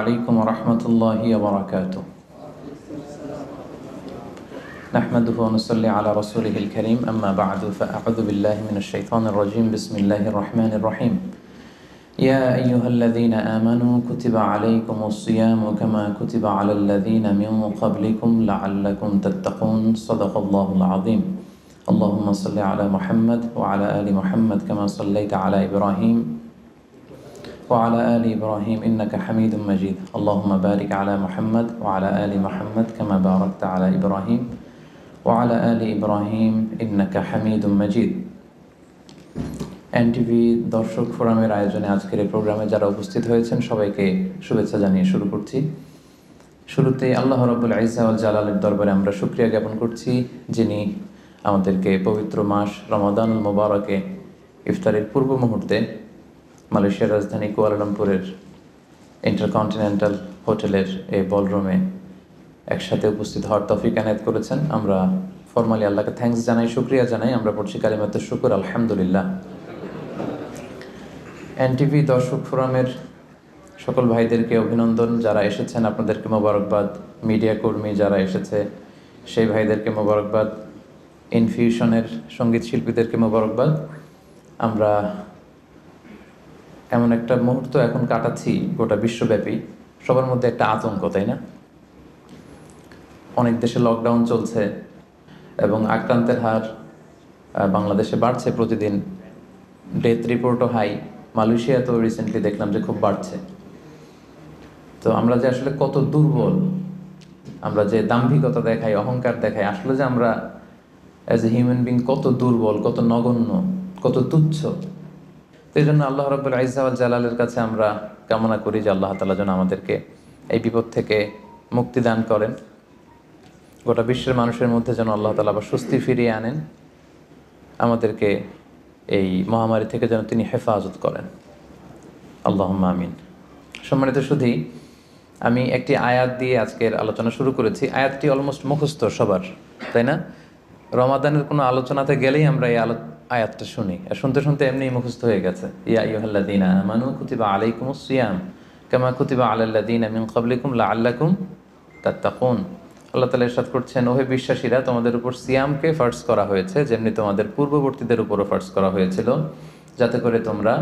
عليكم ورحمة الله وبركاته. نحمده ونصلي على رسوله الكريم، أما بعد، فأعوذ بالله من الشيطان الرجيم. بسم الله الرحمن الرحيم. يا أيها الذين آمنوا كتب عليكم الصيام كما كتب على الذين من قبلكم لعلكم تتقون. صدق الله العظيم. اللهم صل على محمد وعلى آل محمد كما صليت على إبراهيم وعلى آل إبراهيم إنك حميد مجيد. اللهم بارك على محمد وعلى آل محمد كما باركت على إبراهيم وعلى آل إبراهيم إنك حميد مجيد. NTV দর্শক ফোরামের আয়োজনে আজকের এই প্রোগ্রামে যারা উপস্থিত হয়েছেন সবাইকে শুভেচ্ছা জানিয়ে শুরু করছি। শুরুতে আল্লাহ রাব্বুল ইজ্জা ওয়াল জালালের দরবারে আমরা শুকরিয়া জ্ঞাপন করছি, যিনি আমাদেরকে পবিত্র মাস রমাদানুল মুবারকে ইফতারের পূর্ব মুহূর্তে মালয়েশিয়ার রাজধানী কুয়ালালামপুরের ইন্টারকন্টিনেন্টাল হোটেলের এই বলরুমে একসাথে উপস্থিত হওয়ার তৌফিক এনায়েত করেছেন। আমরা ফরমালি আল্লাহকে থ্যাঙ্কস জানাই, শুকরিয়া জানাই। আমরা পড়ছি কালিমাতে শুকর, আলহামদুলিল্লাহ। এনটিভি দর্শক ফোরামের সকল ভাইদেরকে অভিনন্দন, যারা এসেছেন আপনাদেরকে মোবারকবাদ। মিডিয়া কর্মী যারা এসেছে সেই ভাইদেরকে মোবারকবাদ। ইনফিউশনের সঙ্গীত শিল্পীদেরকে মোবারকবাদ। আমরা এমন একটা মুহূর্ত এখন কাটাচ্ছি গোটা বিশ্বব্যাপী, সবার মধ্যে একটা আতঙ্ক, তাই না? অনেক দেশে লকডাউন চলছে এবং আক্রান্তের হার বাংলাদেশে বাড়ছে প্রতিদিন। ডেথ রিপোর্টও হাই। মালয়েশিয়াতেও রিসেন্টলি দেখলাম যে খুব বাড়ছে। তো আমরা যে আসলে কত দুর্বল, আমরা যে দাম্ভিকতা দেখাই, অহংকার দেখাই, আসলে যে আমরা অ্যাজ এ হিউম্যান বিং কত দুর্বল, কত নগণ্য, কত তুচ্ছ। এই জন্য আল্লাহ রাব্বুল ইজ্জা ওয়াল জালালের কাছে আমরা কামনা করি যে আল্লাহ তাআলা যেন আমাদেরকে এই বিপদ থেকে মুক্তি দান করেন। গোটা বিশ্বের মানুষের মধ্যে যেন আল্লাহ তাআলা আবার স্বস্তি ফিরিয়ে আনেন। আমাদেরকে এই মহামারী থেকে যেন তিনি হেফাজত করেন। আল্লাহুম্মা আমিন। সম্মানিত সুধী, আমি একটি আয়াত দিয়ে আজকের আলোচনা শুরু করেছি। আয়াতটি অলমোস্ট মুখস্থ সবার, তাই না? রমাদানের কোনো আলোচনাতে গেলেই আমরা এই আয়াতটা শুনি, আর শুনতে শুনতে এমনি মুখস্থ হয়ে গেছে। ইয়া আইয়ুহাল্লাযীনা আমানু কুতিবা আলাইকুমুস সিয়াম কামা কুতিবা আলাল্লাযীনা মিন ক্বাবলিকুম লাআল্লাকুম তাত্তাকুন। আল্লাহ তাআলা ইরশাদ করছেন, ওহে বিশ্বাসীরা, তোমাদের উপর সিয়ামকে ফার্জ করা হয়েছে যেমনি তোমাদের পূর্ববর্তীদের উপরও ফার্জ করা হয়েছিল, যাতে করে তোমরা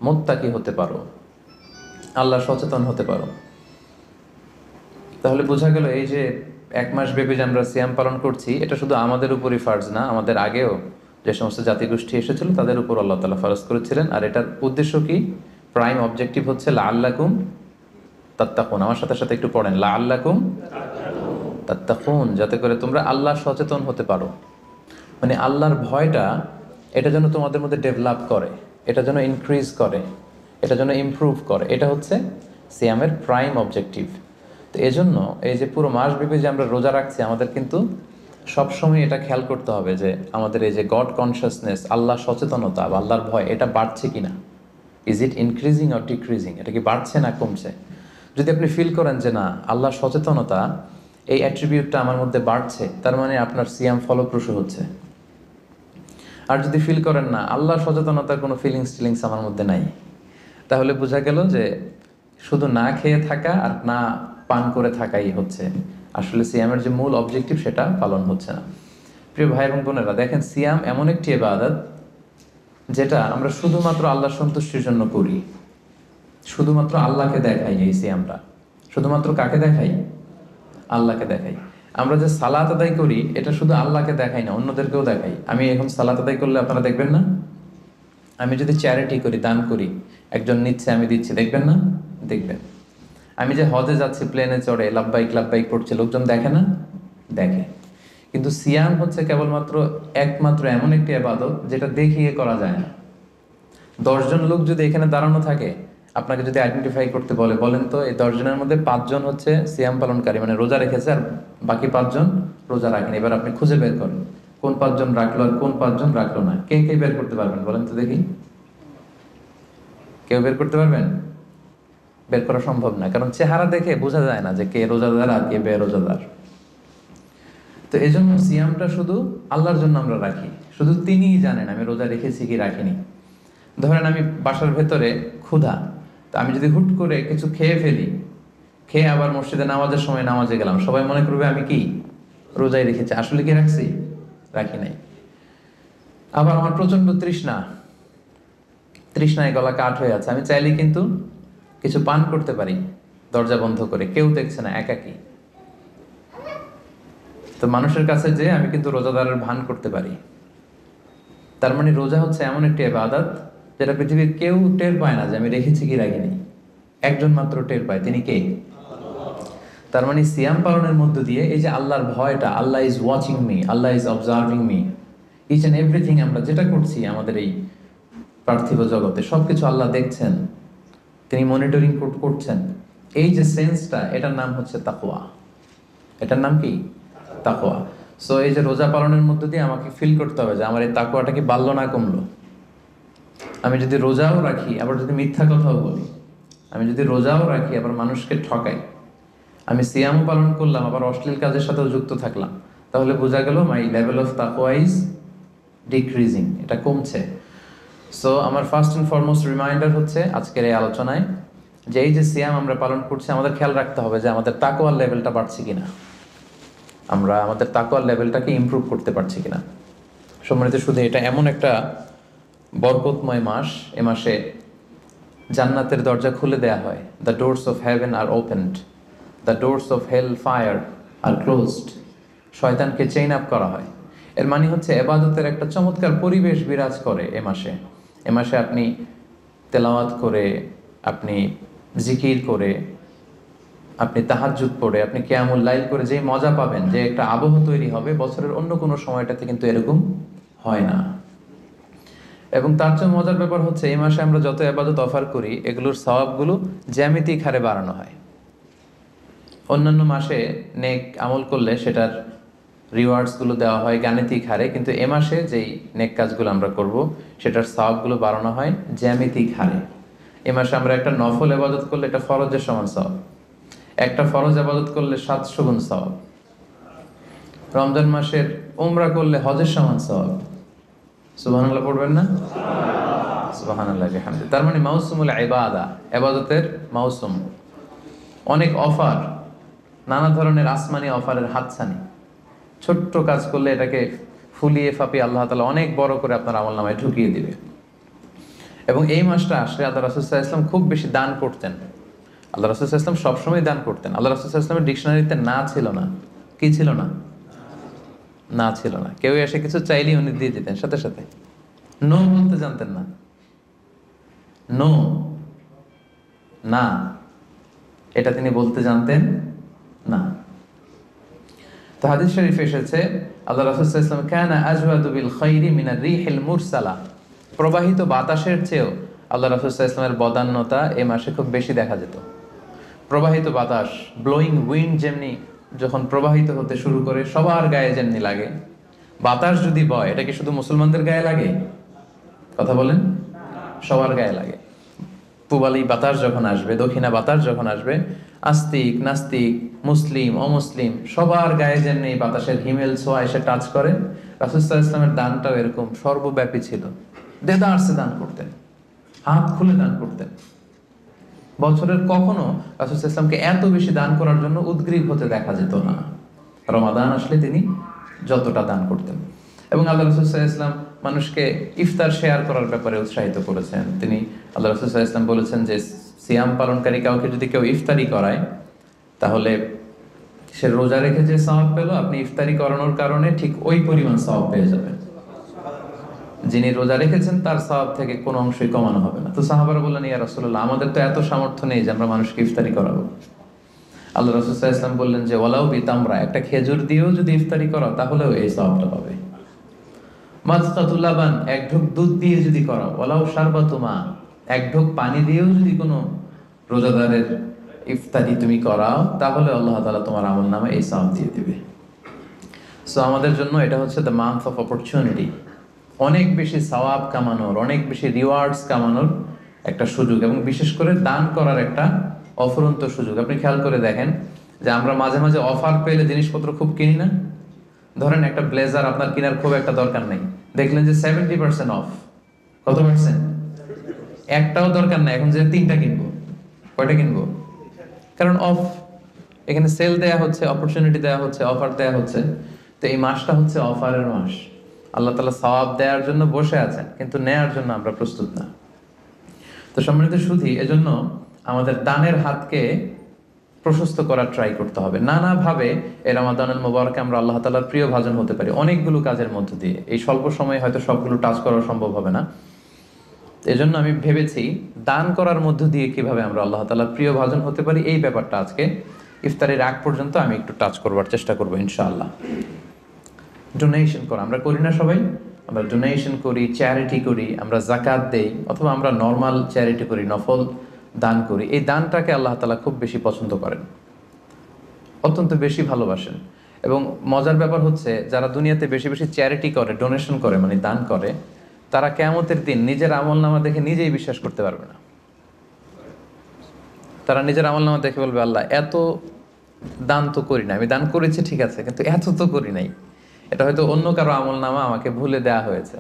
মুত্তাকি হতে পারো, আল্লাহ সচেতন হতে পারো। তাহলে বোঝা গেল এই যে এক মাস ব্যাপী যে আমরা সিয়াম পালন করছি, এটা শুধু আমাদের উপরই ফার্জ না, আমাদের আগেও যে সমস্ত জাতিগোষ্ঠী এসেছিল তাদের উপর আল্লাহ তাআলা ফারজ করেছিলেন। আর এটার উদ্দেশ্য কি? প্রাইম অবজেক্টিভ হচ্ছে লাআল্লাকুম তাত্তাকুন। আমার সাথে সাথে একটু পড়েন, লাআল্লাকুম তাত্তাকুন, যাতে করে তোমরা আল্লাহ সচেতন হতে পারো। মানে আল্লাহর ভয়টা এটা যেন তোমাদের মধ্যে ডেভেলপ করে, এটা যেন ইনক্রিজ করে, এটা যেন ইমপ্রুভ করে। এটা হচ্ছে সিয়ামের প্রাইম অবজেক্টিভ। তো এজন্য এই যে পুরো মাসব্যাপী যে আমরা রোজা রাখছি, আমাদের কিন্তু সবসময় এটা খেয়াল করতে হবে যে আমাদের এই যে গড কনসিয়াসনেস, আল্লাহ সচেতনতা বা আল্লাহর ভয়, এটা বাড়ছে কিনা। Is it increasing or decreasing? এটা কি বাড়ছে না কমছে? যদি আপনি ফিল করেন যে না, আল্লাহ সচেতনতা এই অ্যাট্রিবিউটটা আমার মধ্যে বাড়ছে, তার মানে আপনার সিয়াম ফলপ্রসূ হচ্ছে। আর যদি ফিল করেন না, আল্লাহ সচেতনতার কোনো ফিলিংস আমার মধ্যে নাই, তাহলে বোঝা গেল যে শুধু না খেয়ে থাকা আর না পান করে থাকাই হচ্ছে আসলে সিয়ামের যে মূল অবজেক্টিভ, সেটা পালন হচ্ছে না। প্রিয় ভাই এবং বোনেরা, দেখেন, সিয়াম এমন একটি ইবাদত যেটা আমরা শুধুমাত্র আল্লাহর সন্তুষ্টির জন্য করি, শুধুমাত্র আল্লাহকে দেখাই। এই সিয়ামটা শুধুমাত্র কাকে দেখাই? আল্লাহকে দেখাই। আমরা যে সালাত আদায় করি, এটা শুধু আল্লাহকে দেখাই না, অন্যদেরকেও দেখাই। আমি এখন সালাত আদায় করলে আপনারা দেখবেন না? আমি যদি চ্যারিটি করি, দান করি, একজন নিচ্ছে, আমি দিচ্ছি, দেখবেন না? দেখবেন। আমি যে হজে যাচ্ছি, প্লেনে চড়ে লাব্বাইক লাব্বাইক পড়ছে, লোকজন দেখে না? দেখে। কিন্তু সিয়াম হচ্ছে কেবলমাত্র একমাত্র এমন একটি ইবাদত যেটা দেখিয়ে করা যায় না। 10 জন লোক যদি এখানে দাঁড়ানো থাকে, আপনাকে যদি আইডেন্টিফাই করতে বলে, বলেন তো এই 10 জনের মধ্যে 5 জন হচ্ছে সিয়াম পালনকারী, মানে রোজা রেখেছে, আর বাকি 5 জন রোজা রাখেনি। এবার আপনি খুঁজে বের করেন কোন 5 জন রাখলো আর কোন 5 জন রাখলো না। কে কে বের করতে পারবেন বলেন তো দেখি? কেউ বের করতে পারবেন? বের করা সম্ভব না, কারণ চেহারা দেখে বোঝা যায় না যে কে রোজাদার আর কে বেরোজাদার। তো এই জন্য সিয়ামটা শুধু আল্লাহর জন্য আমরা রাখি, শুধু তিনিই জানেন আমি রোজা রেখেছি কি রাখিনি। ধরেন আমি বাসার ভেতরে ক্ষুধা, তো আমি যদি হুট করে কিছু খেয়ে ফেলি, খেয়ে আবার মসজিদে নামাজের সময় নামাজে গেলাম, সবাই মনে করবে আমি কি রোজাই রেখেছি, আসলে কি রাখছি? রাখি নাই। আবার আমার প্রচন্ড তৃষ্ণায় গলা কাঠ হয়ে আছে, আমি চাইলে কিন্তু কিছু পান করতে পারি দরজা বন্ধ করে, কেউ দেখছে না, একাকি। তো মানুষের কাছে যে আমি কিন্তু রোজাদারের ভান করতে পারি। তার মানে রোজা হচ্ছে এমন একটি ইবাদত যেটা পৃথিবীর কেউ টের পায় না যে আমি রেখেছি কি রাখিনি, একজন মাত্র টের পায়, তিনি কে? তার মানে সিয়াম পালনের মধ্য দিয়ে এই যে আল্লাহর ভয়টা, Allah is watching me, Allah is observing me, each and everything আমরা যেটা করছি আমাদের এই পার্থিব জগতে সবকিছু আল্লাহ দেখছেন, তিনি মনিটরিং করছেন, এই যে সেন্সটা, এটার নাম হচ্ছে তাকওয়া। এটার নাম কি? তাকওয়া। সো এই যে রোজা পালনের মধ্য দিয়ে আমাকে ফিল করতে হবে যে আমার এই তাকওয়াটা কি বাড়লো না কমলো। আমি যদি রোজাও রাখি আবার যদি মিথ্যা কথাও বলি, আমি যদি রোজাও রাখি আবার মানুষকে ঠকাই, আমি সিয়াম পালন করলাম আবার অশ্লীল কাজের সাথেও যুক্ত থাকলাম, তাহলে বোঝা গেল মাই লেভেল অফ তাকওয়া ইজ ডিক্রিজিং, এটা কমছে। সো আমার ফার্স্ট অ্যান্ড ফরমোস্ট রিমাইন্ডার হচ্ছে আজকের এই আলোচনায় যে এই যে সিয়াম আমরা পালন করছি, আমাদের খেয়াল রাখতে হবে যে আমাদের তাকওয়ার লেভেলটা বাড়ছে কিনা, আমরা আমাদের তাকওয়ার লেভেলটাকে ইমপ্রুভ করতে পারছি কিনা। সম্মানিত শুধু এটা এমন একটা বরকতময় মাস, এ মাসে জান্নাতের দরজা খুলে দেয়া হয়, the doors of heaven are opened, the doors of hell fire are closed, শয়তানকে চেইন আপ করা হয়। এর মানে হচ্ছে এবাদতের একটা চমৎকার পরিবেশ বিরাজ করে এ মাসে। এ মাসে আপনি তেলাওয়াত করে, আপনি জিকির করে, আপনি তাহাজ্জুদ পড়ে, আপনি কিয়ামুল লাইল করে যে মজা পাবেন, যে একটা আবহ তৈরি হবে, বছরের অন্য কোনো সময়টাতে কিন্তু এরকম হয় না। এবং তার চেয়ে মজার ব্যাপার হচ্ছে এই মাসে আমরা যত ইবাদত অফার করি এগুলোর সওয়াবগুলো জ্যামিতিক হারে বাড়ানো হয়। অন্যান্য মাসে নেক আমল করলে সেটার রিওয়ার্ডসগুলো দেওয়া হয় গাণিতিক হারে, কিন্তু এ মাসে যেই নেক কাজগুলো আমরা করব সেটার সওয়াবগুলো বাড়ানো হয় জ্যামিতিক হারে। এ মাসে আমরা একটা নফল ইবাদত করলে এটা ফরজের সমান সওয়াব, একটা ফরজ ইবাদত করলে 700 গুণ সওয়াব, রমজান মাসের উমরা করলে হজের সমান সওয়াব। সুবহানাল্লাহ পড়বেন না? সুবহানাল্লাহ বিহামদিহি। তার মানে মাউসুমুল ইবাদা, ইবাদতের মাউসুম, অনেক অফার, নানা ধরনের আসমানি অফারের হাতছানি। ছোট্ট কাজ করলে এটাকে ফুলিয়ে ফাপিয়ে আল্লাহ তাআলা অনেক বড় করে আপনার আমলনামায় ঢুকিয়ে দিবে। এবং এই মাসটা আসলে আল্লাহ রাসূল সাল্লাল্লাহু আলাইহি ওয়াসাল্লাম খুব বেশি দান করতেন। আল্লাহ রাসূল সাল্লাল্লাহু আলাইহি ওয়াসাল্লাম সবসময় দান করতেন। আল্লাহ রাসূল সাল্লাল্লাহু আলাইহি ওয়াসাল্লামের ডিকশনারিতে না ছিল না, কি ছিল না? না ছিল না। কেউ এসে কিছু চাইলেই উনি দিয়ে দিতেন সাথে সাথে। নো বলতে জানতেন না, নো, না, এটা তিনি বলতে জানতেন না। তো হাদিস শরীফে এসেছে আল্লাহ রাসূল সাল্লাল্লাহু আলাইহি ওয়াসাল্লাম কানা আজওয়াদু বিল খাইরি মিনার রিহিল মুরসালা, প্রবাহিত বাতাসের চেয়েও আল্লাহ রাসূল সাল্লাল্লাহু আলাইহি ওয়াসাল্লামের বদান্যতা এই মাসে খুব বেশি দেখা যেত। প্রবাহিত বাতাস, ব্লোয়িং উইন্ড যেমনি যখন প্রবাহিত হতে শুরু করে সবার গায়ে যেমনি লাগে, বাতাস যদি বয় এটা কি শুধু মুসলমানদের গায়ে লাগে? কথা বলেন, সবার গায়ে লাগে। পূবালী বাতাস যখন আসবে, দক্ষিণা বাতাস যখন আসবে, আস্তিক নাস্তিক, মুসলিম অমুসলিম সবার গায়ে যেমনি বাতাসের হিমেল ছোঁয়া এসে টাচ করে, রাসূল সাল্লাল্লাহু আলাইহি ওয়াসাল্লামের দানটাও এরকম সর্বব্যাপী ছিল। দেদারসে দান করতেন, হাত খুলে দান করতেন। বছরের কখনো রাসূল সাল্লাল্লাহু আলাইহি ওয়াসাল্লামকে এত বেশি দান করার জন্য উদগ্রীব হতে দেখা যেত না। রমাদান আসলে তিনি যতটা দান করতেন। এবং আল্লাহ রাসূল সাল্লাল্লাহু আলাইহি ওয়াসাল্লাম মানুষকে ইফতার শেয়ার করার ব্যাপারে উৎসাহিত করেছেন। তিনি আল্লাহ রাসূল সাল্লাল্লাহু আলাইহি ওয়াসাল্লাম বলেছেন যে সিয়াম পালনকারী কাউকে যদি কেউ ইফতারি করায় তাহলে সে রোজা রেখে যে সওয়াব পেল, আপনি ইফতারি করানোর কারণে ঠিক ওই পরিমাণ সওয়াব পেয়ে যাবেন। যিনি রোজা রেখেছেন তার সওয়াব থেকে কোনো অংশই কমানো হবে না। তো সাহাবারা বললেন, ইয়া রাসূলুল্লাহ, আমাদের তো এত সামর্থ্য নেই যে আমরা মানুষকে ইফতারি করাবো। আল্লাহ রাসূল সাল্লাল্লাহু আলাইহি ওয়াসাল্লাম বললেন যে ওয়ালাউ বিতামরা, একটা খেজুর দিয়েও যদি ইফতারি করো তাহলেও এই সওয়াবটা পাবে। মাসকাতুল লাবান, এক ঢোক দুধ দিয়ে যদি করো, ওয়ালাউ শারবাতুমা, এক ঢোক পানি দিয়েও যদি কোনো রোজাদারের ইফতারি তুমি করাও তাহলে আল্লাহ তাআলা তোমার আমলনামায় এই সওয়াব দিয়ে দিবে। সো আমাদের জন্য এটা হচ্ছে দ্য মান্থ অফ অপরচুনিটি, অনেক বেশি সওয়াব কামানোর, অনেক বেশি রিওয়ার্ডস কামানোর একটা সুযোগ, এবং বিশেষ করে দান করার একটা অফুরন্ত সুযোগ। আপনি খেয়াল করে দেখেন যে আমরা মাঝে মাঝে অফার পেলে জিনিসপত্র খুব কিনি না। ধরেন একটা ব্লেজার আপনার কেনার খুব একটা দরকার নেই, দেখলেন যে 70% অফ। কত পার্সেন্ট? একটাও দরকার নাই, এখন যে 3টা কিনবো, কয়টা কিনবো? কারণ অফ এখানে সেল দেয়া হচ্ছে, অপরচুনিটি দেয়া হচ্ছে, অফার দেয়া হচ্ছে। তো এই মাসটা হচ্ছে অফারের মাস। আল্লাহ তাআলা সওয়াব দেওয়ার জন্য বসে আছেন, কিন্তু নেয়ার জন্য আমরা প্রস্তুত না। তো সম্মানিত সুধী, এজন্য আমাদের দানের হাতকে প্রশস্ত করার ট্রাই করতে হবে। নানাভাবে এই রমাদানুল মুবারকে আমরা আল্লাহ তাআলার প্রিয় ভাজন হতে পারি অনেকগুলো কাজের মধ্য দিয়ে। এই স্বল্প সময়ে হয়তো সবগুলো টাচ করা সম্ভব হবে না। এজন্য আমি ভেবেছি দান করার মধ্য দিয়ে কিভাবে আমরা আল্লাহ তাআলার প্রিয় ভাজন হতে পারি, এই ব্যাপারটা আজকে ইফতারের আগ পর্যন্ত আমি একটু টাচ করবার চেষ্টা করবো ইনশাআল্লাহ। ডোনেশন করা আমরা করি না সবাই? আমরা ডোনেশন করি, চ্যারিটি করি, আমরা জাকাত দেই, অথবা আমরা নর্মাল চ্যারিটি করি, নফল দান করি। এই দানটাকে আল্লাহ তাআলা খুব বেশি পছন্দ করেন, অত্যন্ত বেশি ভালোবাসেন। এবং মজার ব্যাপার হচ্ছে, যারা দুনিয়াতে বেশি বেশি চ্যারিটি করে, ডোনেশন করে, মানে দান করে, তারা কিয়ামতের দিন নিজের আমলনামা দেখে নিজেই বিশ্বাস করতে পারবে না। তারা নিজের আমলনামা দেখে বলবে, আল্লাহ এত দান তো করি না, আমি দান করেছি ঠিক আছে, কিন্তু এত তো করি নাই, এটা হয়তো অন্য কারো আমলনামা, আমাকে ভুলে দেয়া হয়েছে।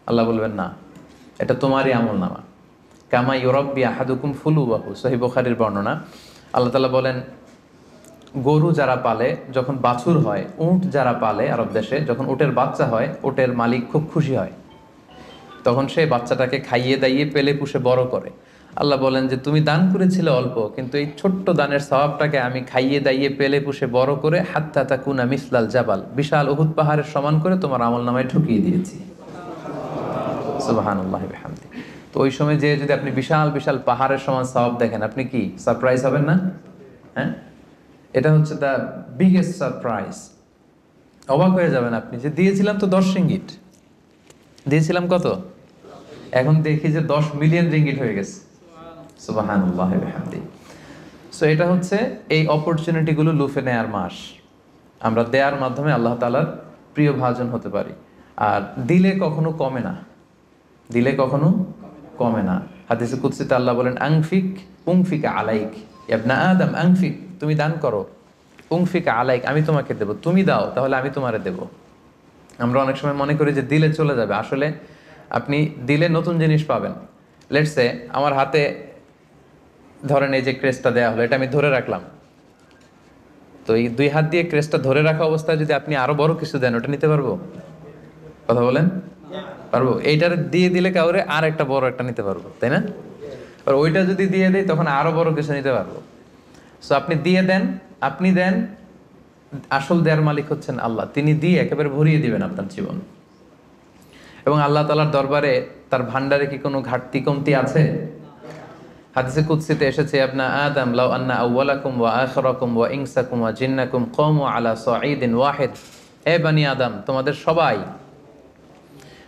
আল্লাহ বলবেন, না, এটা তোমারই আমলনামা। কামা ইউরাব্বি আহাদুকুম ফুলুবাহু, সহিহ বুখারীর বর্ণনা। আল্লাহ তাআলা বলেন, গরু যারা পালে, যখন বাছুর হয়, উট যারা পালে আরব দেশে, যখন উটের বাচ্চা হয়, উটের মালিক খুব খুশি হয়, তখন সে বাচ্চাটাকে খাইয়ে দাইয়ে পেলে পুষে বড় করে। আল্লাহ বলেন যে তুমি দান করেছিলে অল্প, কিন্তু এই ছোট্ট দানের সওয়াবটাকে আমি খাইয়ে দাইয়ে পেলে পুষে বড় করে হাত্তা তাকুনা মিসলাল জাবাল, বিশাল উহুদ পাহাড়ের সমান করে তোমার আমলনামায় ঢুকিয়ে দিয়েছি। সুবহানাল্লাহি ওয়া বিহামদিহি। তো ওই সময় যে যদি আপনি বিশাল বিশাল পাহাড়ের সমান সওয়াব দেখেন, আপনি কি সারপ্রাইজ হবেন না? হ্যাঁ, এটা হচ্ছে দ্য বিগেস্ট সারপ্রাইজ। অবাক হয়ে যাবেন আপনি, যে দিয়েছিলাম তো 10 রিঙ্গিট, দিয়েছিলাম কত, এখন দেখি যে 10 মিলিয়ন রিঙ্গিট হয়ে গেছে। সুবহানাল্লাহি ওয়া বিহামদিহি। সো এটা হচ্ছে এই অপরচুনিটিগুলো লুফে নেয়ার মাস। আমরা দেয়ার মাধ্যমে আল্লাহ তাআলার প্রিয় ভাজন হতে পারি। আর দিলে কখনো কমে না, দিলে কখনো কমে না। হাদিসে কুদসিতে আল্লাহ বলেন, আনফিক উনফিকা আলাইক, ইবনা আদম আনফিক, তুমি দান করো, উনফিকা আলাইক, আমি তোমাকে দেব, তুমি দাও তাহলে আমি তোমারে দেব। আমরা অনেক সময় মনে করি যে দিলে চলে যাবে, আসলে আপনি দিলে নতুন জিনিস পাবেন। লেটস সে আমার হাতে ধরেন এই যে ক্রেস্টটা দেয়া হলো, এটা আমি ধরে রাখলাম, তো এই 2 হাত দিয়ে ক্রেস্টটা ধরে রাখা অবস্থায় যদি আপনি আরো বড় কিছু দেন, ওটা নিতে পারবো? কথা বলেন, পারবো? এইটার দিয়ে দিলে কাউরে আর একটা বড় একটা নিতে পারবো, তাই না? আর ওইটা যদি দিয়ে দেয়, তখন আরো বড় কিছু নিতে পারবো। সো আপনি দিয়ে দেন, আপনি দেন, আসল দেয়ার মালিক হচ্ছেন আল্লাহ। তিনি দিয়ে একেবারে ভরিয়ে দিবেন আপনার জীবন। এবং আল্লাহ তাআলার দরবারে তার ভান্ডারে কি কোনো ঘাটতি কমতি আছে? হাদিসে কুদসিতে এসেছে, আপনা আদম লাউ আন্না আউওয়ালাকুম ওয়া আখিরাকুম ওয়া ইনসাকুম ওয়া জিন্নাকুম কামু আলা সাঈদিন ওয়াহিদ, হে বনি আদম, তোমাদের সবাই,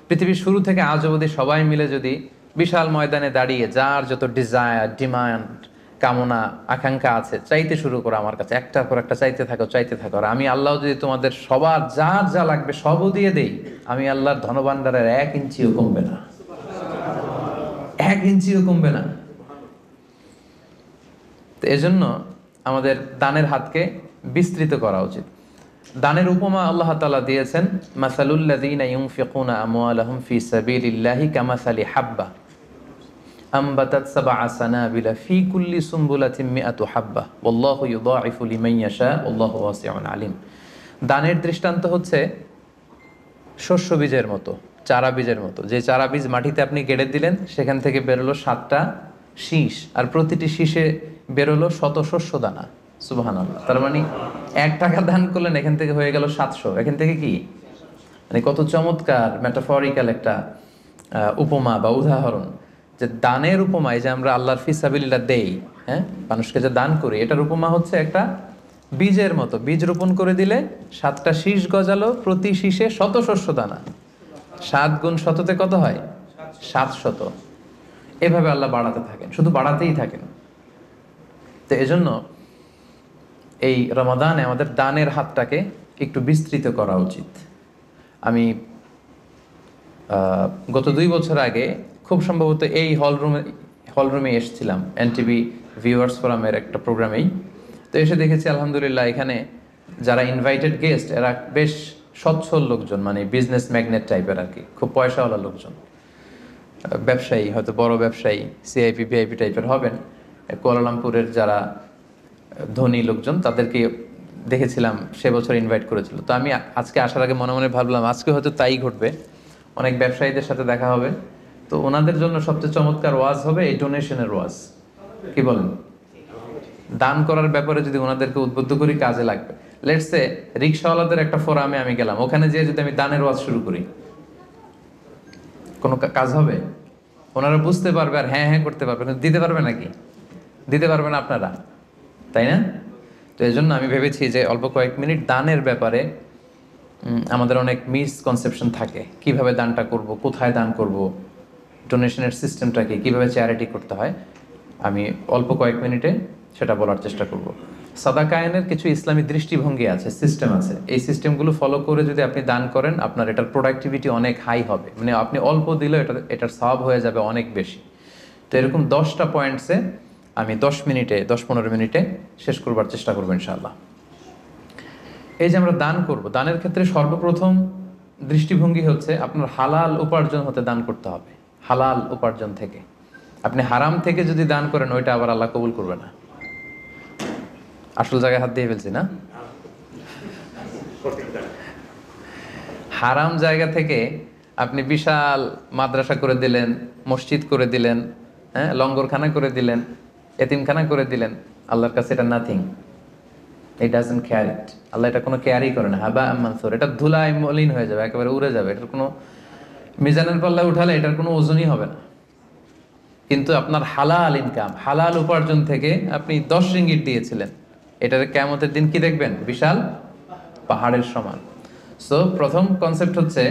পৃথিবীর শুরু থেকে আজ অবধি সবাই মিলে যদি বিশাল ময়দানে দাঁড়িয়ে যার যত ডিজায়ার, ডিমান্ড, কামনা, আকাঙ্ক্ষা আছে, চাইতে শুরু করো আমার কাছে, একটার পর একটা চাইতে থাকো, চাইতে থাকো। আর আমি আল্লাহ যদি তোমাদের সবার যার যা লাগবে সবও দিয়ে দেই, আমি আল্লাহর ধনভাণ্ডারের 1 ইঞ্চিও কমবে না, 1 ইঞ্চিও কমবে না। তো এজন্য আমাদের দানের হাতকে বিস্তৃত করা উচিত। দানের উপমা আল্লাহ তাআলা দিয়েছেন, মাসালুল্লাযীনা ইউনফিকুনা আমওয়ালাহুম ফি সাবিলিল্লাহি কামাসালি হাব্বা আমবাতাত সাবআ সানাবিলা ফি কুল্লি সুমবুলাতিন মিআতু হাব্বা ওয়াল্লাহু ইউদাঈফু লিমান ইয়াশা ওয়াল্লাহু ওয়াসিউন আলিম। দানের দৃষ্টান্ত হচ্ছে শস্য বীজের মতো, চারা বীজের মতো। যে চারা বীজ মাটিতে আপনি গেড়ে দিলেন, সেখান থেকে বেরোলো 7টা শীষ, আর প্রতিটি শীষে বেরোলো শত শস্য দানা। সুবহানাল্লাহ। তার মানে 1 টাকা দান করলেন, এখান থেকে হয়ে গেল 700। এখান থেকে কি, মানে কত চমৎকার মেটাফরিক্যাল একটা উপমা বা উদাহরণ, যে দানের উপমা, এই যে আমরা আল্লাহর ফিসাবিলিল্লাহ দেই, হ্যাঁ, মানুষকে যে দান করি, এটার উপমা হচ্ছে একটা বীজের মতো। বীজ রোপণ করে দিলে 7টা শীষ গজালো, প্রতি শীষে শত শস্য দানা। 7 গুণ শততে কত হয়? 700। এভাবে আল্লাহ বাড়াতে থাকেন, শুধু বাড়াতেই থাকেন। তো এজন্য এই রমাদানে আমাদের দানের হাতটাকে একটু বিস্তৃত করা উচিত। আমি গত 2 বছর আগে খুব সম্ভবত এই হলরুমে এসেছিলাম, এনটিভি ভিউয়ার্স ফোরামের একটা প্রোগ্রামেই। তো এসে দেখেছি আলহামদুলিল্লাহ, এখানে যারা ইনভাইটেড গেস্ট, এরা বেশ সচ্ছল লোকজন, মানে বিজনেস ম্যাগনেট টাইপের আর কি, খুব পয়সাওয়ালা লোকজন, ব্যবসায়ী, হয়তো বড় ব্যবসায়ী, সিআইপি ভিআইপি টাইপের হবেন। কুয়ালালামপুরের যারা ধনী লোকজন, তাদেরকে দেখেছিলাম সে বছর ইনভাইট করেছিল। তো আমি আজকে আসার আগে মনে মনে ভাবলাম আজকে হয়তো তাই ঘটবে, অনেক ব্যবসায়ীদের সাথে দেখা হবে। তো ওনাদের জন্য সবচেয়ে চমৎকার ওয়াজ হবে এই ডোনেশনের ওয়াজ। কি বলেন? দান করার ব্যাপারে যদি ওনাদেরকে উদ্বুদ্ধ করি কাজে লাগবে। লেটস সে রিক্সাওয়ালাদের একটা ফোরামে আমি গেলাম, ওখানে যেয়ে যদি আমি দানের ওয়াজ শুরু করি, কোনো কাজ হবে? ওনারা বুঝতে পারবে আর হ্যাঁ হ্যাঁ করতে পারবে, কিন্তু দিতে পারবে নাকি? দিতে পারবেন আপনারা, তাই না? তো এই জন্য আমি ভেবেছি যে অল্প কয়েক মিনিট দানের ব্যাপারে আমাদের অনেক মিসকনসেপশন থাকে। কিভাবে দানটা করব, কোথায় দান করব, ডোনেশনের সিস্টেমটা কি, কীভাবে চ্যারিটি করতে হয়, আমি অল্প কয়েক মিনিটে সেটা বলার চেষ্টা করব। সাদাকায়নের কিছু ইসলামী দৃষ্টিভঙ্গি আছে, সিস্টেম আছে। এই সিস্টেমগুলো ফলো করে যদি আপনি দান করেন আপনার এটার প্রোডাক্টিভিটি অনেক হাই হবে, মানে আপনি অল্প দিলেও এটার সওয়াব হয়ে যাবে অনেক বেশি। তো এরকম 10টা পয়েন্টসে আমি 10-15 মিনিটে শেষ করবার চেষ্টা করবো ইনশাআল্লাহ। এই যে আমরা দান করব, দানের ক্ষেত্রে সর্বপ্রথম দৃষ্টিভঙ্গি হচ্ছে আপনার হালাল উপার্জন হতে দান করতে হবে। হালাল উপার্জন থেকে। আপনি হারাম থেকে যদি দান করেন ওইটা আবার আল্লাহ কবুল করবে না। আসল জায়গায় হাত দিয়ে ফেলছি না? হারাম জায়গা থেকে আপনি বিশাল মাদ্রাসা করে দিলেন, মসজিদ করে দিলেন, হ্যাঁ, লঙ্গরখানা করে দিলেন, এতিমখানা করে দিলেন, আল্লাহর কাছে এটা নাথিং। ইট ডাজন্ট কেয়ার ইট। আল্লাহ এটা কোনো কেয়ারই করে না। হাবা মানসুর, এটা ধুলায় মলিন হয়ে যাবে, একেবারে উড়ে যাবে। এটার কোনো মিজানের পাল্লায় উঠালে এটার কোনো ওজনই হবে না। কিন্তু আপনার হালাল ইনকাম, হালাল উপার্জন থেকে আপনি 10 রিঙ্গিট দিয়েছিলেন, এটার কিয়ামতের দিন কি দেখবেন? বিশাল পাহাড়ের সমান। সো প্রথম কনসেপ্ট হচ্ছে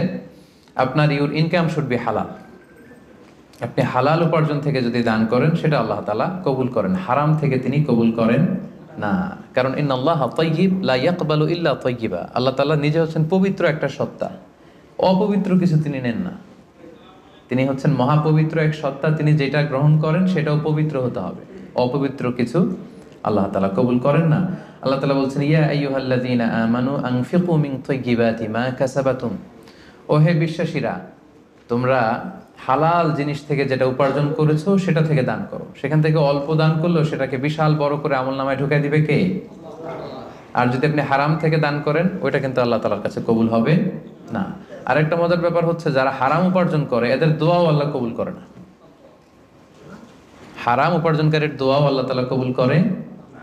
আপনার ইউর ইনকাম শুড বি হালাল। আপনি হালাল উপার্জন থেকে যদি দান করেন সেটা আল্লাহ তাআলা কবুল করেন, হারাম থেকে তিনি কবুল করেন না। কারণ ইন্নাল্লাহা তাইয়্যিব লা ইয়াকবালু ইল্লা তাইয়্যিবা। আল্লাহ তাআলা নিজে হচ্ছেন পবিত্র একটা সত্তা, অপবিত্র কিছু তিনি নেন না। তিনি হচ্ছেন মহাপবিত্র এক সত্তা, তিনি যেটা গ্রহণ করেন সেটাও পবিত্র হতে হবে। অপবিত্র কিছু আল্লাহ তাআলা কবুল করেন না। আল্লাহ তাআলা বলছেন ইয়া আইয়ুহাল্লাযীনা আমানু আনফিকু মিন তাইয়্যিবাতি মা কাসাবাতুম। ও হে বিশ্বাসীরা, তোমরা হালাল জিনিস থেকে যেটা উপার্জন করেছো সেটা থেকে দান করো। সেখান থেকে অল্প দান করলেও সেটাকে বিশাল বড় করে আমলনামায় ঢুকাই দিবে কে? আর যদি আপনি হারাম থেকে দান করেন ওইটা কিন্তু আল্লাহ তাআলার কাছে কবুল হবে না। আরেকটা মজার ব্যাপার হচ্ছে যারা হারাম উপার্জন করে এদের দোয়াও আল্লাহ কবুল করে না। হারাম উপার্জনকারীর দোয়াও আল্লাহ তাআলা কবুল করে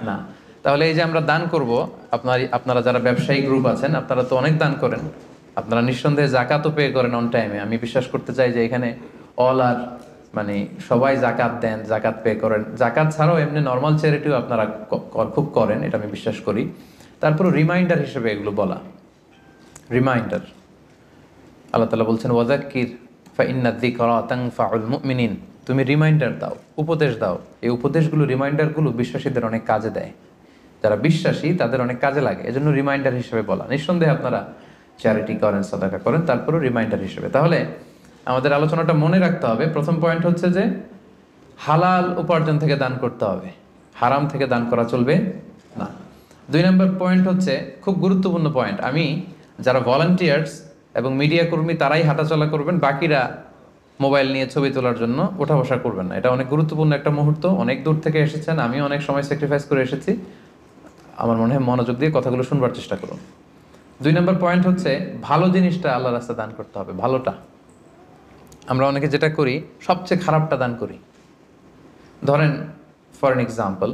না। তাহলে এই যে আমরা দান করব, আপনারা যারা ব্যবসায়ী গ্রুপ আছেন আপনারা তো অনেক দান করেন, আপনারা নিঃসন্দেহে জাকাতও পে করেন অন টাইমে। আমি বিশ্বাস করতে চাই যে এখানে অল আর মানে সবাই জাকাত দেন, জাকাত পে করেন। জাকাত ছাড়াও এমনি নর্মাল চ্যারিটিও আপনারা খুব করেন, এটা আমি বিশ্বাস করি। তারপর রিমাইন্ডার হিসেবে এগুলো বলা, রিমাইন্ডার। আল্লাহ তাআলা বলছেন ওয়াযাক্কির ফাইন্না যিকরা তানফাউল মুমিনিন। তুমি রিমাইন্ডার দাও, উপদেশ দাও। এই উপদেশগুলো, রিমাইন্ডারগুলো বিশ্বাসীদের অনেক কাজে দেয়। যারা বিশ্বাসী তাদের অনেক কাজে লাগে, এজন্য রিমাইন্ডার হিসেবে বলা। নিঃসন্দেহে আপনারা চ্যারিটি করেন, সাদাকা করেন, তারপরও রিমাইন্ডার হিসেবে। তাহলে আমাদের আলোচনাটা মনে রাখতে হবে, প্রথম পয়েন্ট হচ্ছে যে হালাল উপার্জন থেকে দান করতে হবে, হারাম থেকে দান করা চলবে না। 2 নম্বর পয়েন্ট হচ্ছে খুব গুরুত্বপূর্ণ পয়েন্ট, আমি যারা ভলান্টিয়ার্স এবং মিডিয়া কর্মী তারাই হাঁটাচলা করবেন, বাকিরা মোবাইল নিয়ে ছবি তোলার জন্য ওঠা বসা করবেন না। এটা অনেক গুরুত্বপূর্ণ একটা মুহূর্ত। অনেক দূর থেকে এসেছেন, আমি অনেক সময় স্যাক্রিফাইস করে এসেছি। আমার মনে হয় মনোযোগ দিয়ে কথাগুলো শুনবার চেষ্টা করুন। 2 নম্বর পয়েন্ট হচ্ছে ভালো জিনিসটা আল্লাহ রাস্তায় দান করতে হবে, ভালোটা। আমরা অনেকে যেটা করি সবচেয়ে খারাপটা দান করি। ধরেন ফর এন এক্সাম্পল,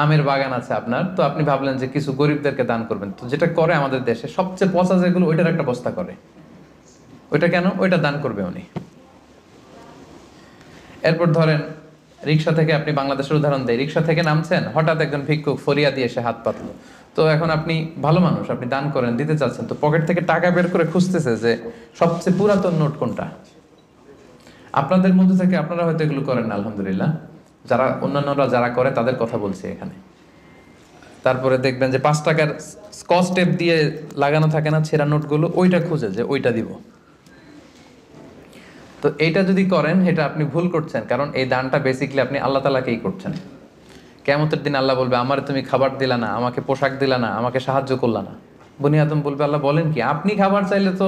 আমের বাগান আছে আপনার, তো আপনি ভাবলেন যে কিছু গরিবদেরকে দান করবেন। তো যেটা করে আমাদের দেশে সবচেয়ে পচা যেগুলো ওইটার একটা বস্তা করে। ওইটা কেন? ওইটা দান করবে উনি। এরপর ধরেন রিক্সা থেকে, আপনি বাংলাদেশের উদাহরণ দেয়, রিক্সা থেকে নামছেন, হঠাৎ একজন ভিক্ষুক ফরিয়াদি এসে হাত পাতলো। তো এখন আপনি ভালো মানুষ, আপনি দান করেন, দিতে চাচ্ছেন, তো পকেট থেকে টাকা বের করে খুঁজতেছে যে সবচেয়ে পুরাতন নোট কোনটা। আপনাদের মধ্যে থেকে আপনারা হয়তো এগুলো করেন না, আলহামদুলিল্লাহ। যারা অন্যান্যরা যারা করে তাদের কথা বলছি এখানে। তারপরে দেখবেন যে 5 টাকার স্কচ টেপ দিয়ে লাগানো থাকে না ছেঁড়া নোটগুলো, ওইটা খুঁজে যে ওইটা দিব। তো এইটা যদি করেন এটা আপনি ভুল করছেন, কারণ এই দানটা বেসিক্যালি আপনি আল্লাহ তাআলাকেই করছেন। কিয়ামতের দিন আল্লাহ বলবে আমার তুমি খাবার দিলা না, আমাকে পোশাক দিলা না, আমাকে সাহায্য করলা না। বনি আদম বলবে আল্লাহ বলেন কি, আপনি খাবার চাইলে তো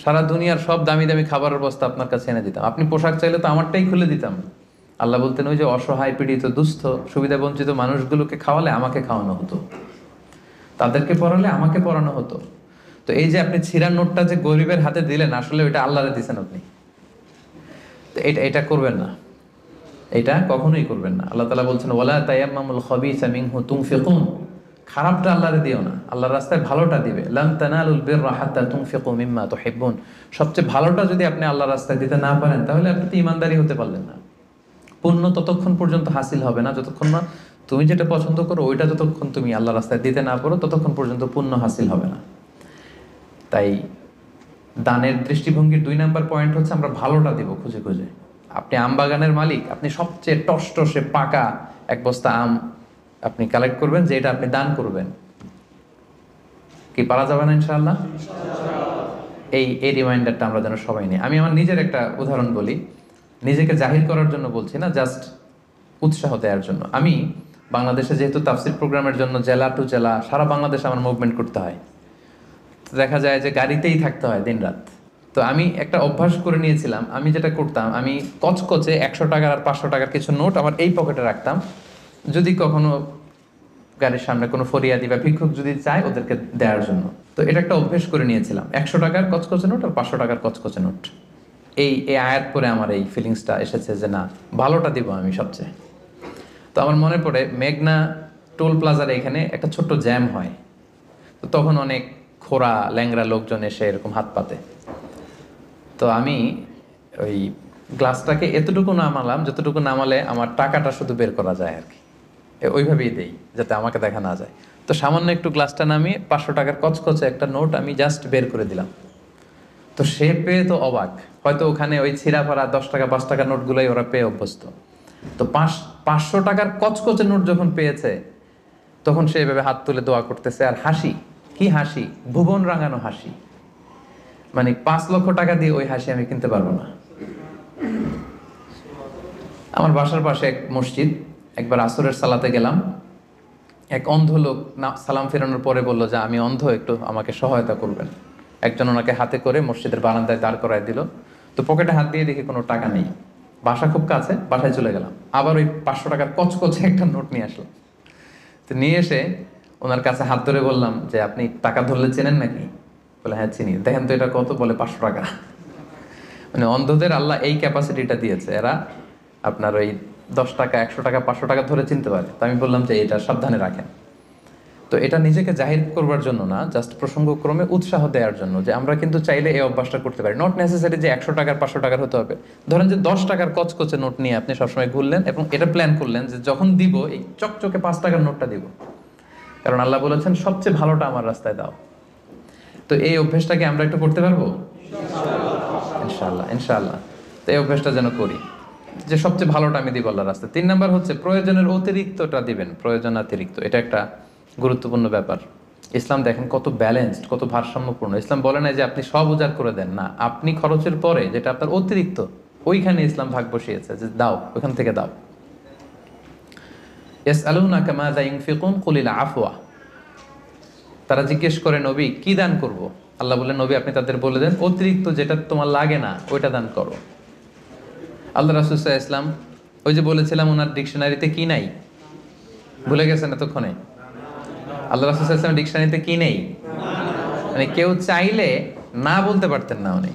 সারা দুনিয়ার সব দামি দামি খাবারের বস্তা আপনার কাছে এনে দিতাম, আপনি পোশাক চাইলে তো আমারটাই খুলে দিতাম, আল্লাহ বলতেন ওই যে অসহায়, পীড়িত, দুস্থ, সুবিধা বঞ্চিত মানুষগুলোকে খাওয়ালে আমাকে খাওয়ানো হতো, তাদেরকে পড়ালে আমাকে পড়ানো হতো। তো এই যে আপনি ছিঁড়ার নোটটা যে গরিবের হাতে দিলেন, আসলে ওইটা আল্লাহরে দিচ্ছেন আপনি। তো এটা করবেন না, এটা কখনোই করবেন না। আল্লাহ তাআলা বলছেন ওয়ালা তায়াম্মামুল খাবিসা মিনহু তুনফিকুন, খারাপটা আল্লাহরে দিও না, আল্লাহর রাস্তায় ভালোটা দিবে। লান তানালুল বিররা হাত্তা তুনফিকু মিম্মা তুহিব্বুন, সবচেয়ে ভালোটা যদি আপনি আল্লাহর রাস্তায় দিতে না পারেন, তাহলে আপনি তো ঈমানদারি হতে পারলেন না। পুণ্য ততক্ষণ পর্যন্ত হাসিল হবে না যতক্ষণ না তুমি যেটা পছন্দ করো ওইটা যতক্ষণ তুমি আল্লাহর রাস্তায় দিতে না পারো, ততক্ষণ পর্যন্ত পুণ্য হাসিল হবে না। তাই দানের দৃষ্টিভঙ্গির 2 নাম্বার পয়েন্ট হচ্ছে আমরা ভালোটা দিব খুঁজে খুঁজে। আপনি আম বাগানের মালিক, আপনি সবচেয়ে টসটসে পাকা এক বস্তা আম আপনি কালেক্ট করবেন, যে এটা আপনি দান করবেন। কি পারা যাবে না ইনশাআল্লাহ? এই রিমাইন্ডারটা আমরা যেন সবাই নিই। আমি আমার নিজের একটা উদাহরণ বলি, নিজেকে জাহির করার জন্য বলছি না, জাস্ট উৎসাহ দেওয়ার জন্য। আমি বাংলাদেশে যেহেতু তাফসির প্রোগ্রামের জন্য জেলা টু জেলা সারা বাংলাদেশে আমার মুভমেন্ট করতে হয়, তো দেখা যায় যে গাড়িতেই থাকতে হয় দিন রাত। তো আমি একটা অভ্যাস করে নিয়েছিলাম, আমি যেটা করতাম, আমি কচকচে 100 টাকার আর 500 টাকার কিছু নোট আমার এই পকেটে রাখতাম। যদি কখনো গাড়ির সামনে কোনো ফরিয়াদি বা ভিক্ষুক যদি চায় ওদেরকে দেওয়ার জন্য, তো এটা একটা অভ্যেস করে নিয়েছিলাম। 100 টাকার কচকচে নোট আর 500 টাকার কচকচে নোট। এই আয়াত পরে আমার এই ফিলিংসটা এসেছে যে না, ভালোটা দিব আমি সবচেয়ে। তো আমার মনে পড়ে মেঘনা টোল প্লাজার এখানে একটা ছোট্ট জ্যাম হয়, তো তখন অনেক খোড়া ল্যাংরা লোকজন এসে এরকম হাত পাতে। তো আমি ওই গ্লাসটাকে এতটুকু নামালাম যতটুকু নামালে আমার টাকাটা শুধু বের করা যায় আর কি, ওইভাবেই দেই যাতে আমাকে দেখা না যায়। তো সামান্য একটু গ্লাসটা নামিয়ে 500 টাকার কচকচে একটা নোট আমি জাস্ট বের করে দিলাম। তো সে পেয়ে তো অবাক, হয়তো ওখানে ওই ছিঁড়া ফাড়া 10 টাকা 5 টাকার নোটগুলোই ওরা পেয়ে অভ্যস্ত। তো 500 টাকার কচকচে নোট যখন পেয়েছে, তখন সে এভাবে হাত তুলে দোয়া করতেছে আর হাসি, কি হাসি, ভুবন রাঙানো হাসি। মানে 5 লক্ষ টাকা দিয়ে ওই হাসি আমি কিনতে পারবো না। আমার বাসার পাশে এক মসজিদ, একবার আসরের সালাতে গেলাম, এক অন্ধ লোক সালাম ফেরানোর পরে বলল যে আমি অন্ধ, একটু আমাকে সহায়তা করবেন। একজন ওনাকে হাতে করে মসজিদের বারান্দায় দাঁড় করায় দিল। তো পকেটে হাত দিয়ে দেখি কোনো টাকা নেই, বাসা খুব কাছে, বাসায় চলে গেলাম। আবার ওই 500 টাকার কচকচে একটা নোট নিয়ে আসলাম। তো নিয়ে এসে ওনার কাছে হাত ধরে বললাম যে আপনি টাকা ধরলে চেনেন নাকি? বলে হ্যাঁ চিনি। দেখেন তো এটা কত? বলে 500 টাকা। মানে অন্ধদের আল্লাহ এই ক্যাপাসিটিটা দিয়েছে, এরা আপনার ওই 10 টাকা 100 টাকা 500 টাকা ধরে চিনতে পারে। তো আমি বললাম যে এটা সাবধানে রাখেন। তো এটা নিজেকে জাহির করবার জন্য না, জাস্ট প্রসঙ্গক্রমে উৎসাহ দেওয়ার জন্য যে আমরা কিন্তু চাইলে এই অভ্যাসটা করতে পারি। নট নেসেসারি যে 100 টাকার 500 টাকার হতে হবে। ধরেন যে 10 টাকার কচকচে নোট নিয়ে আপনি সবসময় ঘুরলেন এবং এটা প্ল্যান করলেন যে যখন দিব এই চকচকে 5 টাকার নোটটা দিব, কারণ আল্লাহ বলেছেন সবচেয়ে ভালোটা আমার রাস্তায় দাও। তো এই অভ্যেসটাকে আমরা একটু করতে পারবো ইনশাআল্লাহ, ইনশাআল্লাহ। তো এই অভ্যেসটা যেন করি যে সবচেয়ে ভালোটা আমি দিব আল্লাহর রাস্তায়। 3 নাম্বার হচ্ছে প্রয়োজনের অতিরিক্তটা দিবেন, প্রয়োজনাতিরিক্ত। এটা একটা গুরুত্বপূর্ণ ব্যাপার। ইসলাম দেখেন কত ব্যালেন্সড, কত ভারসাম্যপূর্ণ। ইসলাম বলে না যে আপনি সব উজাড় করে দেন, না, আপনি খরচের পরে যেটা আপনার অতিরিক্ত ওইখানে ইসলাম ভাগ বসিয়েছে যে দাও, ওইখান থেকে দাও। ইয়াসআলুনাকা মাযা ইউনফিকুন কুলিল আফওয়া, তারা জিজ্ঞেস করে নবী কি দান করব? আল্লাহ বললেন নবী আপনি তাদের বলে দেন অতিরিক্ত যেটা তোমার লাগে না ওইটা দান করো। আল্লাহ রাসূল সাল্লাল্লাহু আলাইহি ওয়াসাল্লাম, ওই যে বলেছিলাম ওনার ডিকশনারিতে কি নাই, ভুলে গেছেন এতক্ষণে? আল্লাহ রাসূল সাল্লাল্লাহু আলাইহি ওয়াসাল্লাম ডিকশনারিতে কি নেই? মানে কেউ চাইলে না বলতে পারতেন না উনি।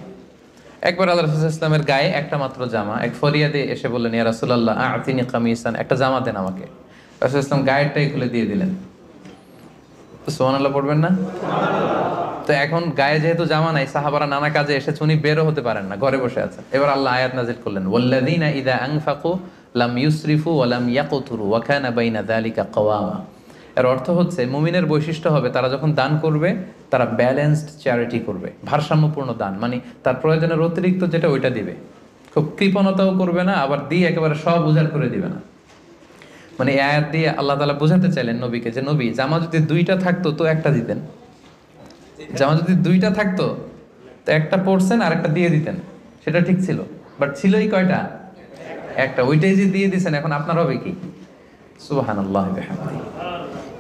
একবার আল্লাহ রাসূল সাল্লাল্লাহু আলাইহি ওয়াসাল্লামের গায়ে একটা মাত্র জামা, এক ফরিয়াদি এসে বললেন ইয়া রাসূলুল্লাহ আ'তিনি কামিসান, একটা জামা দেন আমাকে। রাসূল সাল্লাল্লাহু আলাইহি ওয়াসাল্লাম গায়েরটাই খুলে দিয়ে দিলেন। তো সুবহানাল্লাহ পড়বেন না? তো এখন গায়ে যেহেতু জামা নাই, সাহাবারা নানা কাজে এসেছে, উনি বেরো হতে পারেন না, ঘরে বসে আছেন। এবার আল্লাহ আয়াত নাযিল করলেন ওয়াল্লাযীনা ইযা আনফাকু লাম ইউসরিফু ওয়া লাম ইয়াকতুরু ওয়া কানা বাইনা যালিকা কাওয়ামা। এর অর্থ হচ্ছে মুমিনের বৈশিষ্ট্য হবে তারা যখন দান করবে তারা ব্যালেন্সড চ্যারিটি করবে, ভারসাম্যপূর্ণ দান। মানে তার প্রয়োজনের অতিরিক্ত যেটা ওইটা দিবে, খুব কৃপণতাও করবে না, আবার দিয়ে একেবারে সব উজাড় করে দিবে না। মানে এই আয়াত দিয়ে আল্লাহ তাআলা বোঝাতে চাইলেন নবীকে যে নবী জামা যদি 2টা থাকতো তো একটা দিতেন, জামা যদি 2টা থাকতো তো একটা পরছেন আর একটা দিয়ে দিতেন, সেটা ঠিক ছিল। বাট ছিলই কয়টা? একটা। ওইটাই যে দিয়ে দিছেন, এখন আপনার হবে কি? সুবহানাল্লাহ বিহামদিহি।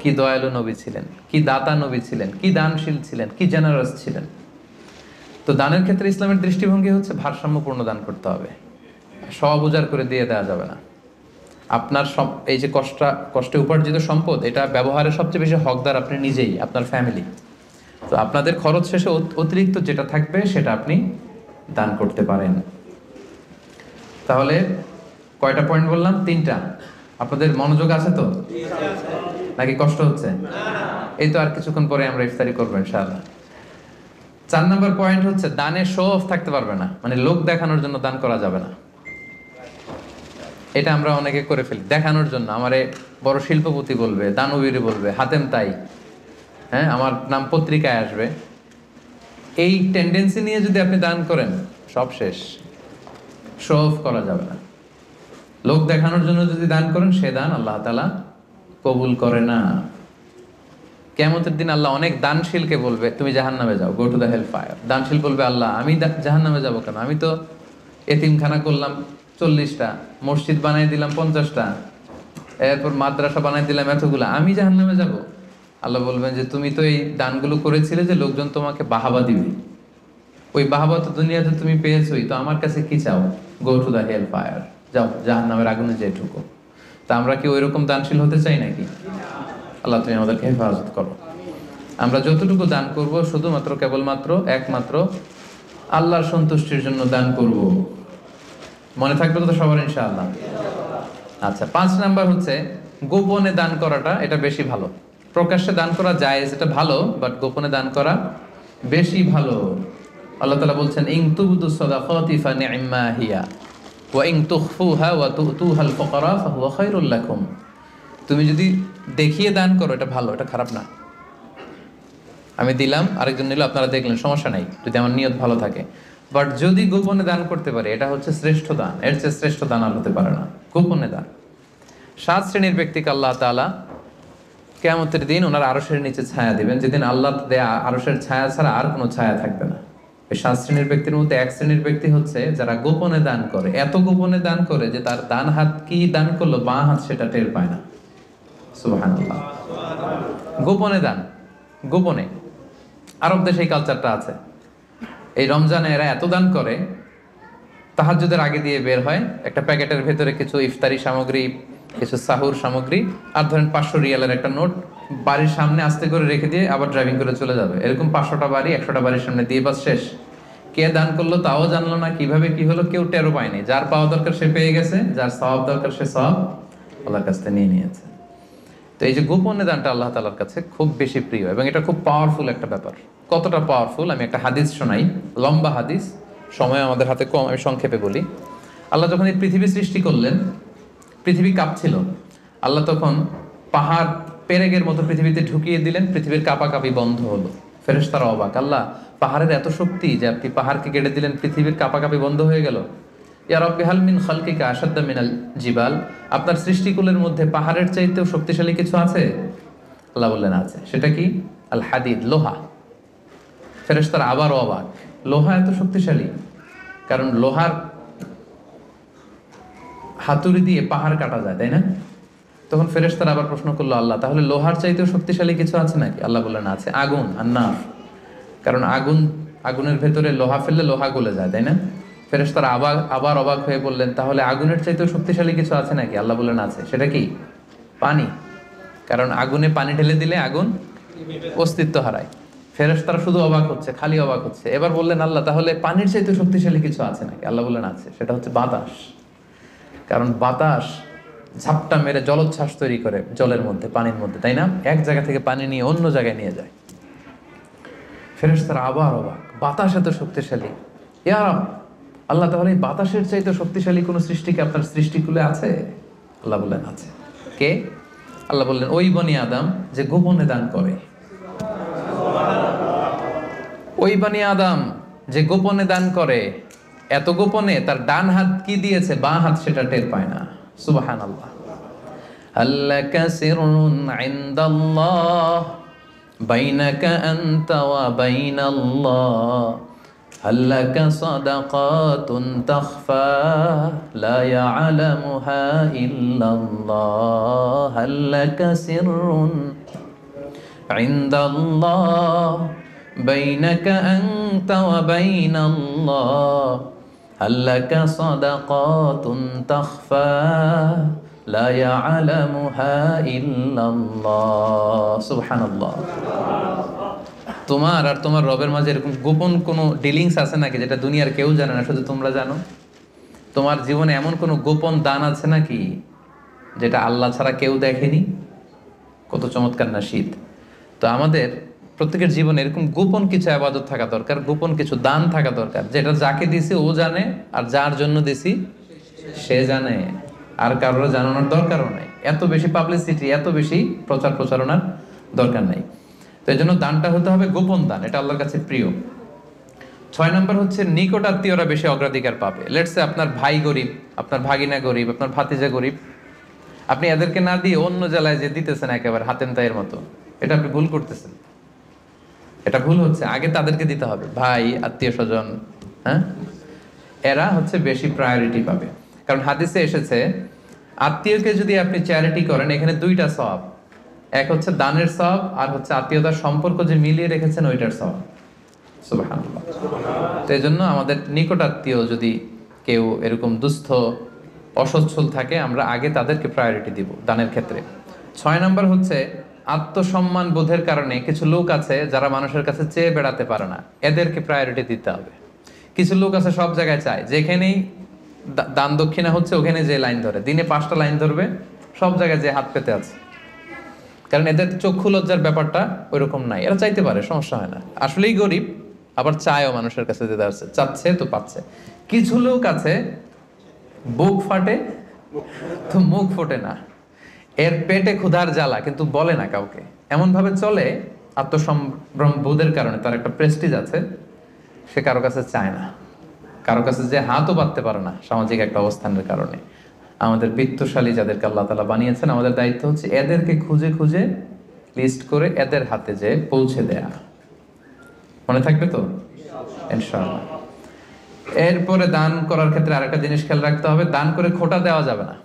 কি দয়ালু নবী ছিলেন, কি দাতা নবী ছিলেন, কি দানশীল ছিলেন, কি জেনারাস ছিলেন। তো দানের ক্ষেত্রে ইসলামের দৃষ্টিভঙ্গি হচ্ছে ভারসাম্যপূর্ণ দান করতে হবে, সব উজাড় করে দিয়ে দেওয়া যাবে না। আপনার এই যে কষ্টে উপার্জিত সম্পদ, এটা ব্যবহারের সবচেয়ে বেশি হকদার আপনি নিজেই, আপনার ফ্যামিলি। তো আপনাদের খরচ শেষে অতিরিক্ত যেটা থাকবে সেটা আপনি দান করতে পারেন। তাহলে কয়টা পয়েন্ট বললাম? 3টা। আপনাদের মনোযোগ আছে তো, নাকি কষ্ট হচ্ছে? এই তো আর কিছুক্ষণ পরে আমরা ইফতারি করবো ইনশাআল্লাহ। 4 নম্বর পয়েন্ট হচ্ছে দানে শো অফ থাকতে পারবে না, মানে লোক দেখানোর জন্য দান করা যাবে না। এটা আমরা অনেকে করে ফেলি দেখানোর জন্য। আমারে বড় শিল্পপতি বলবে, দানবীর বলবে, হাতেম তাই, হ্যাঁ আমার নাম পত্রিকায় আসবে। এই টেন্ডেন্সি নিয়ে যদি আপনি দান করেন, সব শেষ। শো অফ করা যাবে না। লোক দেখানোর জন্য যদি দান করেন, সে দান আল্লাহ তাআলা কবুল করে না। কিয়ামতের দিন আল্লাহ অনেক দানশীলকে বলবে তুমি জাহান্নামে যাও, go to the hell fire. দানশীল বলবে আল্লাহ আমি জাহান্নামে যাবো কেন? আমি তো এতিমখানা করলাম 40টা, মসজিদ বানাই দিলাম 50টা, এরপর মাদ্রাসা বানাই দিলাম এতগুলো, আমি জাহান্নামে যাব? আল্লাহ বলবেন যে তুমি তো এই দানগুলো করেছিলে যে লোকজন তোমাকে বাহাবা দিবে, ওই বাহাবা তো দুনিয়াতে তুমি পেয়েছোই, তো আমার কাছে কি চাও? Go to the hell fire, যাও জাহান্নামের আগুনে যেয়ে ঢুকো। তা আমরা কি ওইরকম দানশীল হতে চাই নাকি? আল্লাহ তুমি আমাদেরকে হেফাজত করো। আমরা যতটুকু দান করব শুধুমাত্র কেবলমাত্র একমাত্র আল্লাহর সন্তুষ্টির জন্য দান করব। মনে থাকবে তো সবার ইনশাআল্লাহ? আচ্ছা, 5 নাম্বার হচ্ছে গোপনে দান করাটা, এটা বেশি ভালো। প্রকাশ্যে দান করা যায়, এটা ভালো, বাট গোপনে দান করা বেশি ভালো। আল্লাহ তাআলা বলছেন ইন তুবদু সাদাকাতি ফানি'মা হিয়া ওয়া ইন তুখফুহা ওয়া তুতুহাল ফুকারা ফাহুয়া খায়রুল লাকুম। তুমি যদি দেখিয়ে দান করো, এটা ভালো, এটা খারাপ না। আমি দিলাম, আরেকজন নিল, আপনারা দেখলেন, সমস্যা নাই যদি আমার নিয়ত ভালো থাকে। বাট যদি গোপনে দান করতে পারে, এটা হচ্ছে শ্রেষ্ঠ দান। এর চেয়ে শ্রেষ্ঠ দান আর হতে পারে না, গোপনে দান। 7 শ্রেণীর ব্যক্তিকে আল্লাহ তাআলা কিয়ামতের দিন ওনার আরশের নিচে ছায়া দিবেন, যেদিন আল্লাহ দেয়া আরশের ছায়া ছাড়া আর কোনো ছায়া থাকবে না। এই 7 শ্রেণীর ব্যক্তির মধ্যে 1 শ্রেণীর ব্যক্তি হচ্ছে যারা গোপনে দান করে। এত গোপনে দান করে যে তার ডান হাত কি দান করলো, বাঁ হাত সেটা টের পায় না। সুবহানাল্লাহ। গোপনে দান, গোপনে। আরব দেশে এই কালচারটা আছে। এই রমজানে এরা এত দান করে, তাহাজ্জুদের আগে দিয়ে বের হয়, একটা প্যাকেটের ভেতরে কিছু ইফতারি সামগ্রী, কিছু সাহুর সামগ্রী, আর ধরেন 500 রিয়ালের একটা নোট বাড়ির সামনে আস্তে করে রেখে দিয়ে আবার ড্রাইভিং করে চলে যাবে। এরকম 500টা বাড়ি, 100টা বাড়ির সামনে দিয়ে বাস শেষ। কে দান করলো তাও জানলো না, কিভাবে কি হলো কেউ টেরও পায়নি। যার পাওয়া দরকার সে পেয়ে গেছে, যার সওয়াব দরকার সে সওয়াব আল্লাহর কাছ থেকে নিয়ে নিয়েছে। তো এই যে গোপনে দানটা আল্লাহ তাআলার কাছে খুব বেশি প্রিয়, এবং এটা খুব পাওয়ারফুল একটা ব্যাপার। কতটা পাওয়ারফুল আমি একটা হাদিস শোনাই, লম্বা হাদিস, সময় আমাদের হাতে কম, আমি সংক্ষেপে বলি। আল্লাহ যখন এই পৃথিবী সৃষ্টি করলেন, পৃথিবী কাঁপছিল। আল্লাহ তখন পাহাড় পেরেকের মতো পৃথিবীতে ঢুকিয়ে দিলেন, পৃথিবীর কাঁপাকাঁপি বন্ধ হলো। ফেরেশতারা অবাক, আল্লাহ পাহাড়ের এত শক্তি যে আপনি পাহাড়কে কেটে দিলেন, পৃথিবীর কাঁপাকাঁপি বন্ধ হয়ে গেল। ইয়া রাব্বি হাল মিন খালকিকা আশাদ্দা মিনাল জিবাল, আপনার সৃষ্টিকুলের মধ্যে পাহাড়ের চাইতেও শক্তিশালী কিছু আছে? আল্লাহ বললেন আছে। সেটা কি? আল হাদিদ, লোহা। ফেরেশতারা আবারও অবাক, লোহা এত শক্তিশালী? কারণ লোহার হাতুড়ি দিয়ে পাহাড় কাটা যায়, তাই না? তখন ফেরেশতারা আবার প্রশ্ন করলো, আল্লাহ তাহলে লোহার চাইতেও শক্তিশালী কিছু আছে নাকি? আল্লাহ বললেন আছে, আগুন আর নার। কারণ আগুনের ভেতরে লোহা ফেললে লোহা গলে যায়, তাই না? ফেরেশতারা আবার অবাক হয়ে বললেন, তাহলে আগুনের চাইতেও শক্তিশালী কিছু আছে নাকি? আল্লাহ বললেন আছে। সেটা কি? পানি। কারণ আগুনে পানি ঢেলে দিলে আগুন অস্তিত্ব হারায়। ফেরেশতারা শুধু অবাক হচ্ছে, খালি অবাক হচ্ছে। এবার বললেন, আল্লাহ তাহলে পানির চাইতেও শক্তিশালী কিছু আছে নাকি? আল্লাহ বললেন আছে। সেটা হচ্ছে বাতাস। কারণ বাতাস ঝাপটা মেরে জলোচ্ছ্বাস তৈরি করে জলের মধ্যে, পানির মধ্যে, তাই না? এক জায়গা থেকে পানি নিয়ে অন্য জায়গায় নিয়ে যায়। ফেরেশতারা আবার অবাক, বাতাস এত শক্তিশালী? ইয়া রাব, আল্লাহ তাহলে এই বাতাসের চাইতে শক্তিশালী কোনো সৃষ্টি কি আপনার সৃষ্টিকুলে আছে? আল্লাহ বললেন আছে। কে? আল্লাহ বললেন ওই বনি আদম যে গোপনে দান করে। ওই বনি আদম যে গোপনে দান করে, এত গোপনে তার ডান হাত কি দিয়েছে, বাঁ হাত সেটা টের পায় না। সুবহানাল্লাহ। আল্লাকা সিররুন ইনদাল্লাহ বাইনাকা আনতা ওয়া বাইনাল্লাহ, হাল্লাকা সাদাকাতুন তাখফা লা ইয়ালামুহা ইল্লাল্লাহ, হাল্লাকা সিররুন ইনদাল্লাহ বাইনাকা আনতা ওয়া বাইনাল্লাহ, হাল্লাকা সাদাকাতুন তাখফা লা ইয়ালামুহা ইল্লাল্লাহ। সুবহানাল্লাহ। তোমার আর তোমার রবের মাঝে এরকম গোপন কোনো ডিলিংস আছে নাকি যেটা দুনিয়ার কেউ জানে না, শুধু তোমরা জানো? তোমার জীবনে এমন কোনো গোপন দান আছে নাকি যেটা আল্লাহ ছাড়া কেউ দেখেনি? কত চমৎকার না শীত! তো আমাদের প্রত্যেকের জীবনে এরকম গোপন কিছু আবাদত থাকা দরকার, গোপন কিছু দান থাকা দরকার, যেটা যাকে দিছি ও জানে, আর যার জন্য দিছি সে জানে, আর কারোর জানানোর দরকারও নাই। এত বেশি পাবলিসিটি, এত বেশি প্রচার প্রচারণার দরকার নাই। তো এই জন্য দানটা হতে হবে গোপন দান, এটা আল্লাহর কাছে প্রিয়। 6 নম্বর হচ্ছে নিকট আত্মীয়রা বেশি অগ্রাধিকার পাবে। লেটস সে আপনার ভাই গরিব, আপনার ভাগিনা গরিব, আপনার ভাতিজা গরিব, আপনি এদেরকে না দিয়ে অন্য জেলায় যে দিতেছেন একেবারে হাতেম তাইয়ের মতো, এটা আপনি ভুল করতেছেন। এটা ভুল হচ্ছে, আগে তাদেরকে দিতে হবে। ভাই, আত্মীয় স্বজন, হ্যাঁ, এরা হচ্ছে বেশি প্রায়োরিটি পাবে। কারণ হাদিসে এসেছে আত্মীয়কে যদি আপনি চ্যারিটি করেন, এখানে দুইটা সওয়াব, এক হচ্ছে দানের সওয়াব, আর হচ্ছে আত্মীয়তার সম্পর্ক যে মিলিয়ে রেখেছেন ওইটার সওয়াব। সুবহানাল্লাহ। তো এই জন্য আমাদের নিকট আত্মীয় যদি কেউ এরকম দুস্থ অসচ্ছল থাকে, আমরা আগে তাদেরকে প্রায়োরিটি দিব দানের ক্ষেত্রে। 6 নম্বর হচ্ছে আত্মসম্মান বোধের কারণে কিছু লোক আছে যারা মানুষের কাছে চেয়ে বেড়াতে পারে না, এদেরকে প্রায়োরিটি দিতে হবে। কিছু লোক আছে সব জায়গায় চায়, যেখানেই দান দক্ষিণা হচ্ছে ওখানে যে লাইন ধরে, দিনে 5টা লাইন ধরবে, সব জায়গায় যে হাত পেতে আছে। কারণ এদের চক্ষু লজ্জার ব্যাপারটা ওইরকম নাই, এরা চাইতে পারে, সমস্যা হয় না, আসলেই গরিব, আবার চায়ও মানুষের কাছে দিতে আসছে, চাচ্ছে তো পাচ্ছে। কিছু লোক আছে বুক ফাটে তো মুখ ফোটে না, এর পেটে ক্ষুধার জ্বালা কিন্তু বলে না কাউকে, এমন ভাবে চলে আত্মসম্ভ্রম বোধের কারণে, তার একটা প্রেস্টিজ আছে, সে কারো কাছে চায় না, কারো কাছে যে হাতও পাততে পারে না সামাজিক একটা অবস্থানের কারণে। আমাদের বিত্তশালী যাদেরকে আল্লাহ তাআলা বানিয়েছেন, আমাদের দায়িত্ব হচ্ছে এদেরকে খুঁজে খুঁজে লিস্ট করে এদের হাতে যে পৌঁছে দেয়া। মনে থাকবে তো ইনশাআল্লাহ। এরপরে দান করার ক্ষেত্রে আরেকটা জিনিস খেয়াল রাখতে হবে, দান করে খোটা দেওয়া যাবে না।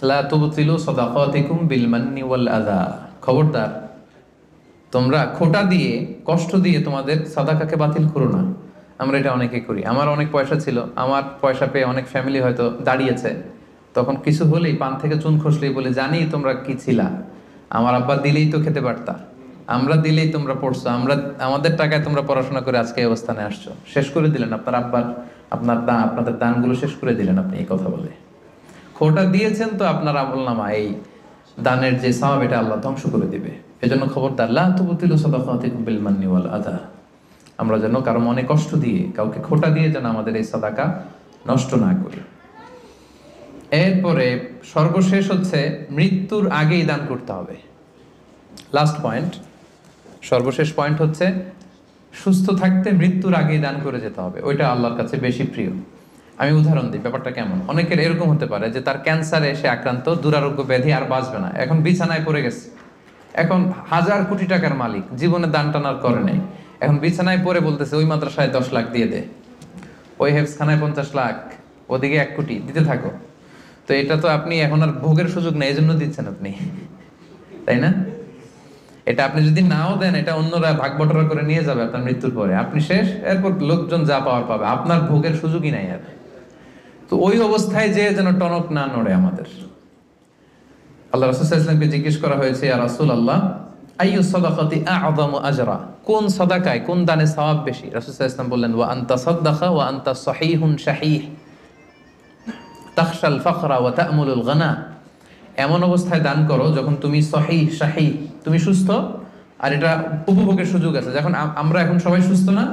লা তুবতিলু সাদাকাতিকুম বিল মান্নি ওয়াল আযা। খবরদার, তোমরা খোটা দিয়ে, কষ্ট দিয়ে তোমাদের সাদাকাকে বাতিল করো না। আমরা এটা অনেকে করি। আমার অনেক পয়সা ছিল, আমার পয়সা পেয়ে অনেক ফ্যামিলি হয়তো দাঁড়িয়েছে, তখন কিছু হলেই পান থেকে চুন খসলেই বলে, জানি তোমরা কি ছিলা, আমার আব্বা দিলেই তো খেতে পারতা, আমরা দিলেই তোমরা পড়ছো, আমরা আমাদের টাকায় তোমরা পড়াশোনা করে আজকে এই অবস্থানে আসছো, শেষ করে দিলেন আপনার আব্বার, আপনাদের দানগুলো শেষ করে দিলেন আপনি এই কথা বলে। খোটা দিয়েছেন তো আপনার আমলনামা এই দানের যে সওয়াব, এটা আল্লাহ ধ্বংস করে দিবে। এজন্য খবরদার, লা তুবতিলু সাদাকাতিকুম বিল মান্নি ওয়াল আযা। আমরা যেন কারো মনে কষ্ট দিয়ে, কাউকে খোটা দিয়ে যেন আমাদের এই সাদাকা নষ্ট না করি। এরপরে সর্বশেষ হচ্ছে মৃত্যুর আগেই দান করতে হবে। লাস্ট পয়েন্ট, সর্বশেষ পয়েন্ট হচ্ছে সুস্থ থাকতে মৃত্যুর আগেই দান করে যেতে হবে, ওইটা আল্লাহর কাছে বেশি প্রিয়। আমি উদাহরণ দিই, ব্যাপারটা কেমন। অনেকের এরকম হতে পারে যে তার ক্যান্সারে সে আক্রান্ত, দুরারোগ্য ব্যাধি, আর বাঁচবে না, এখন বিছানায় পড়ে গেছে, এখন 1000 কোটি টাকার মালিক, জীবনে দান টানার করে নাই, এখন বিছানায় পড়ে বলতেছে ওই মাদ্রাসায় 10 লাখ দিয়ে দে, ওই হেফজখানায় 50 লাখ, ওদিকে 1 কোটি দিতে থাকো। তো এটা তো আপনি এখন আর ভোগের সুযোগ নেই, এই জন্য দিচ্ছেন আপনি, তাই না? এটা আপনি যদি নাও দেন, এটা অন্যরা ভাগ বটরা করে নিয়ে যাবে আপনার মৃত্যুর পরে, আপনি শেষ, এরপর লোকজন যা পাওয়ার পাবে, আপনার ভোগের সুযোগই নাই আর। তো ওই অবস্থায় যে যেন টনক না নড়ে আমাদের। আল্লাহ রাসূল সাল্লাল্লাহু আলাইহি ওয়াসাল্লামকে জিজ্ঞেস করা হয়েছে, ইয়া রাসূলুল্লাহ আইয়ু সাদাকাতি আ'যামু আজরা, কোন সাদাকায়, কোন দানে সওয়াব বেশি? রাসূল সাল্লাল্লাহু আলাইহি ওয়াসাল্লাম বললেন, ওয়া আনতা সাদাকা ওয়া আনতা সহিহুন শাহীহ তাখশাল ফাকরা ওয়া তা'মুলুল গানা। এমন অবস্থায় দান করো যখন তুমি সহিহ শাহীহ, তুমি সুস্থ আর এটা উপভোগের সুযোগ আছে। যখন আমরা এখন সবাই সুস্থ না,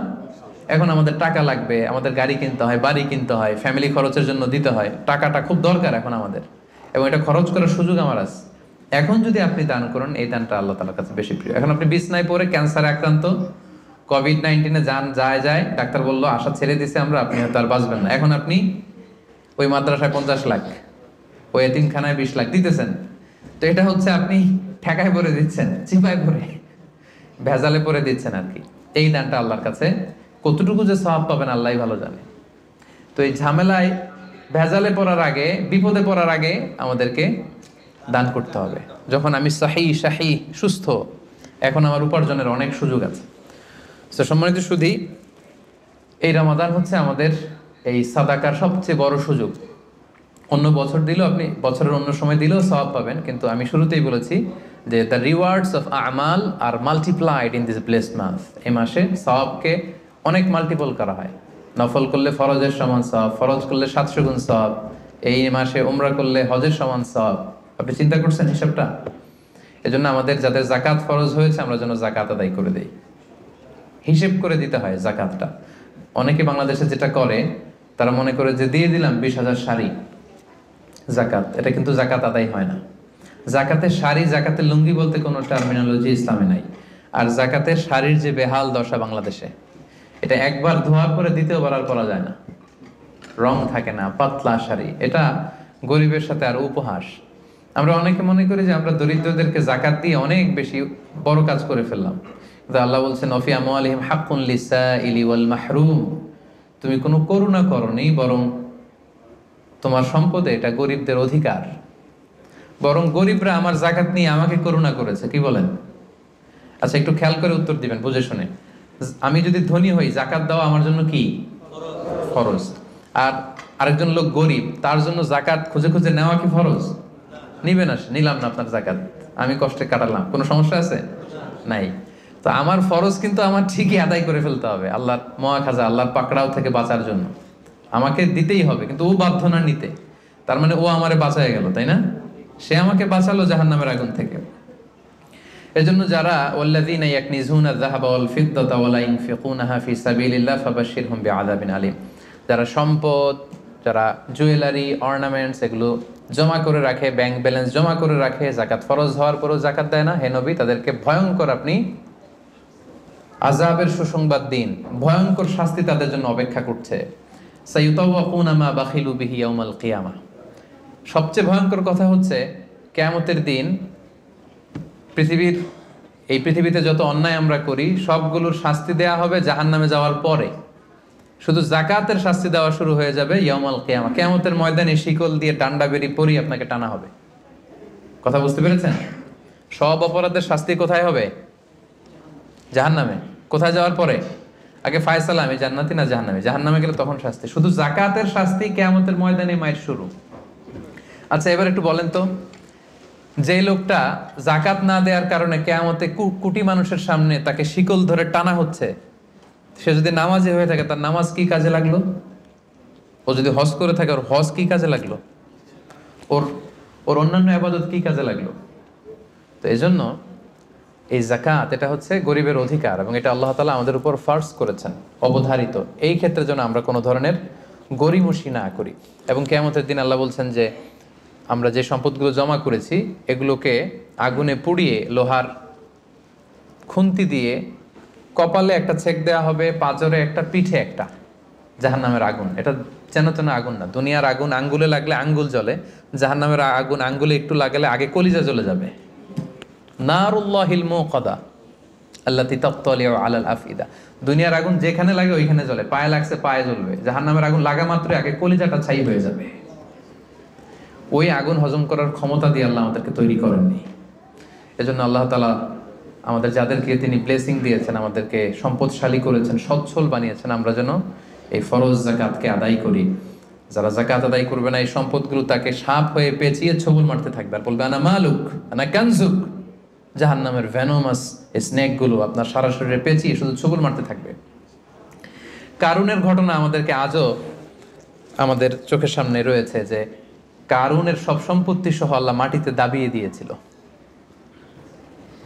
এখন আমাদের টাকা লাগবে, আমাদের গাড়ি কিনতে হয়, বাড়ি কিনতে হয়, ফ্যামিলি খরচের জন্য দিতে হয়, টাকাটা খুব দরকার এখন আমাদের, এবং এটা খরচ করার সুযোগ আমার আছে। এখন যদি আপনি দান করেন, এই দানটা আল্লাহ তাআলার কাছে বেশি প্রিয়। এখন আপনি বিছনায় পড়ে ক্যান্সারে আক্রান্ত, কোভিড-19 যান যায়, ডাক্তার বললো আশা ছেড়ে দিছে আমরা, আপনি হয়তো আর বাঁচবেন না, এখন আপনি ওই মাদ্রাসায় 50 লাখ, ওই এতিমখানায় 20 লাখ দিতেছেন। তো এটা হচ্ছে আপনি ঠেকায় পরে দিচ্ছেন, চিপায় পরে, ভেজালে পরে দিচ্ছেন আর কি। এই দানটা আল্লাহর কাছে কতটুকু যে সওয়াব পাবেন আল্লাহই ভালো জানে। তো এই ঝামেলায়, ভেজালে পড়ার আগে, বিপদে পড়ার আগে আমাদেরকে দান করতে হবে। যখন আমি শাহী সুস্থ, এখন আমার উপার্জনের অনেক সুযোগ আছে। তো সম্মানিত সুধী, এই রমাদান হচ্ছে আমাদের এই সাদাকার সবচেয়ে বড় সুযোগ। অন্য বছর দিলেও আপনি বছরের অন্য সময় দিলেও সওয়াব পাবেন, কিন্তু আমি শুরুতেই বলেছি যে দ্য রিওয়ার্ডস অফ আমাল are multiplied in this blessed month. এই মাসে সওয়াবকে অনেক মাল্টিপল করা হয়। নফল করলে ফরজের সমান সওয়াব, ফরজ করলে 700 গুণ সওয়াব, এই মাসে উমরা করলে হজের সমান সওয়াব। আপনি চিন্তা করছেন হিসাবটা? এজন্য আমাদের যাদের জাকাত ফরজ হয়েছে আমরা যেন জাকাত আদায় করে দেই, হিসেব করে দিতে হয় জাকাতটা। অনেকে বাংলাদেশে যেটা করে, তারা মনে করে যে দিয়ে দিলাম 20,000 শাড়ি জাকাত, এটা কিন্তু জাকাত আদায় হয় না। জাকাতের শাড়ি, জাকাতের লুঙ্গি বলতে কোনো টার্মিনোলজি ইসলামে নাই। আর জাকাতের শাড়ির যে বেহাল দশা বাংলাদেশে, এটা একবার ধোয়ার পরে দ্বিতীয়বার আর পরা যায় না, রং থাকে না, পাতলা শাড়ি, এটা গরিবের সাথে আর উপহাস। আমরা অনেকে মনে করি যে আমরা দরিদ্রদেরকে জাকাত দিয়ে অনেক বেশি বড় কাজ করে ফেললাম, কিন্তু আল্লাহ বলছেন অফি আমওয়ালিহিম হাক্কুন লিসাইলি ওয়াল মাহরুম, তুমি কোনো করুণা করনি, বরং তোমার সম্পদে এটা গরিবদের অধিকার। বরং গরিবরা আমার জাকাত নিয়ে আমাকে করুণা করেছে, কি বলেন? আচ্ছা একটু খেয়াল করে উত্তর দিবেন বুঝে শুনে। আমি যদি ধনী হই, জাকাত দেওয়া আমার জন্য কি ফরজ, আর আরেকজন লোক গরিব, তার জন্য জাকাত খুঁজে খুঁজে নেওয়া কি ফরজ? নিবে না, নিলাম না আপনার জাকাত, আমি কষ্টে কাটালাম, কোনো সমস্যা আছে? নাই। তো আমার ফরজ কিন্তু আমার ঠিকই আদায় করে ফেলতে হবে, আল্লাহর মহাখাজা, আল্লাহর পাকড়াও থেকে বাঁচার জন্য আমাকে দিতেই হবে, কিন্তু ও বাধ্য না নিতে। তার মানে ও আমারে বাঁচায় গেল, তাই না? সে আমাকে বাঁচালো জাহান্নামের আগুন থেকে। এজন্য যারা ওয়াল্লাযীনা ইয়াকনিজুনা আয-যাহাবা ওয়াল ফিদ্দাতা ওয়া লা ইউনফিকুনাহা ফি সাবিলিল্লাহ ফাবাশশিরহুম বিআযাবিন আলীম, যারা সম্পদ, যারা জুয়েলারি, অর্নামেন্টস এগুলো জমা করে রাখে, ব্যাংক ব্যালেন্স জমা করে রাখে, জাকাত ফরজ হওয়ার পরও জাকাত দেয় না, হে নবী তাদেরকে ভয়ঙ্কর আপনি আযাবের সুসংবাদ দিন, ভয়ঙ্কর শাস্তি তাদের জন্য অপেক্ষা করছে। সাইয়ুতাওয়াকুনা মা বাখিলু বিহি ইয়াউমাল কিয়ামাহ। সবচেয়ে ভয়ঙ্কর কথা হচ্ছে কিয়ামতের দিন এই পৃথিবীতে যত অন্যায় আমরা করি সবগুলোর শাস্তি দেয়া হবে জাহান্নামে যাওয়ার পরে। শুধু জাকাতের শাস্তি দেওয়া শুরু হয়ে যাবে ইয়াউমাল কিয়ামা, কিয়ামতের ময়দানে শিকল দিয়ে ডান্ডা বেরি পরি আপনাকে টানা হবে। কথা বুঝতে পেরেছেন? সব অপরাধের শাস্তি কোথায় হবে? জাহান্নামে। কোথায় যাওয়ার পরে? আগে ফায়সালা, আমি জান্নাতি না জাহান্নামে, জাহান্নামে গেলে তখন শাস্তি। শুধু জাকাতের শাস্তি কিয়ামতের ময়দানে মায়ের শুরু। আচ্ছা এবার একটু বলেন তো, যে লোকটা জাকাত না দেওয়ার কারণে কিয়ামতে কোটি মানুষের সামনে তাকে শিকল ধরে টানা হচ্ছে, সে যদি নামাজি হয়ে থাকে তার নামাজ কি কাজে লাগলো? ও যদি হজ করে থাকে ওর হজ কি কাজে লাগলো? ওর অন্যান্য ইবাদত কি কাজে লাগলো? তো এজন্য এই যাকাত এটা হচ্ছে গরিবের অধিকার, এবং এটা আল্লাহ তাআলা আমাদের উপর ফার্জ করেছেন, অবধারিত। এই ক্ষেত্রে যেন আমরা কোনো ধরনের গরিমসি না করি। এবং কিয়ামতের দিন আল্লাহ বলছেন যে আমরা যে সম্পদগুলো জমা করেছি এগুলোকে আগুনে পুড়িয়ে লোহার খুন্তি দিয়ে কপালে একটা ছেক দেওয়া হবে, পাঁজরে একটা, পিঠে একটা, জাহান্নামের আগুন। এটা যেন তেন আগুন না, দুনিয়ার আগুন আঙ্গুলে লাগলে আঙ্গুল জ্বলে, জাহান্নামের আগুন আঙ্গুলে একটু লাগলে আগে কলিজা জ্বলে যাবে। নারুল্লাহিল মুকাদা আল্লাতী তাত্তালিউ আলাল আফইদা, দুনিয়ার আগুন যেখানে লাগে ওইখানে জ্বলে, পায়ে লাগছে পায়ে জ্বলবে, জাহান্নামের আগুন লাগা মাত্রই আগে কলিজাটা ছাই হয়ে যাবে। ওই আগুন হজম করার ক্ষমতা দিয়ে আল্লাহ আমাদেরকে তৈরি করেননি। এজন্য আল্লাহ তাআলা আমাদের যাদেরকে তিনি ব্লেসিং দিয়েছেন, আমাদেরকে সম্পদশালী করেছেন, সচ্ছল বানিয়েছেন, আমরা যেন এই ফরজ যাকাতকে আদায় করি। যারা যাকাত আদায় করবে না এই সম্পদগুলো তাকে সাপ হয়ে পেঁচিয়ে ছবল মারতে থাকবে, আর বলবে আনা মালুক আনা কানজুক। জাহান্নামের ভেনোমাস এই স্নেকগুলো আপনার সারা শরীরে পেঁচিয়ে শুধু ছবল মারতে থাকবে। কারুনের ঘটনা আমাদেরকে আজও আমাদের চোখের সামনে রয়েছে, যে কারুনের সব সম্পত্তি সহ আল্লাহ মাটিতে দাবিয়ে দিয়েছিল,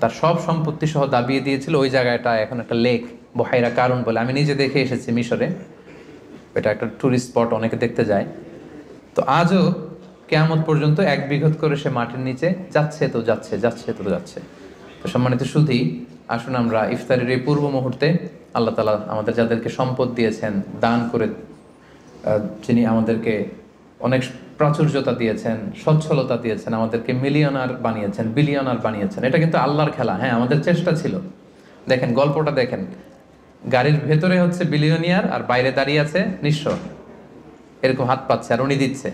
তার সব সম্পত্তি সহ দাবিয়ে দিয়েছিল। ওই জায়গাটা এখন একটা লেক, বহাইরা কারুন বলে, আমি নিজে দেখে এসেছি মিশরে, এটা একটা টুরিস্ট স্পট, অনেকে দেখতে যায়। তো আজও কিয়ামত পর্যন্ত 1 বিঘত করে সে মাটির নিচে যাচ্ছে তো যাচ্ছে, যাচ্ছে তো যাচ্ছে। তো সম্মানিত সুধী, আসুন আমরা ইফতারের এই পূর্ব মুহূর্তে আল্লাহ তাআলা আমাদের যাদেরকে সম্পদ দিয়েছেন, দান করে যিনি আমাদেরকে অনেক প্রাচুর্যতা দিয়েছেন, সচ্ছলতা দিয়েছেন, আমাদেরকে মিলিয়নার বানিয়েছেন, বিলিয়নার বানিয়েছেন, এটা কিন্তু আল্লাহর খেলা। হ্যাঁ, আমাদের চেষ্টা ছিল। দেখেন গল্পটা দেখেন, গাড়ির ভেতরে হচ্ছে বিলিয়নিয়ার আর বাইরে দাঁড়িয়ে আছে নিঃস্ব, এরকম হাত পাচ্ছে আর উনি দিচ্ছে।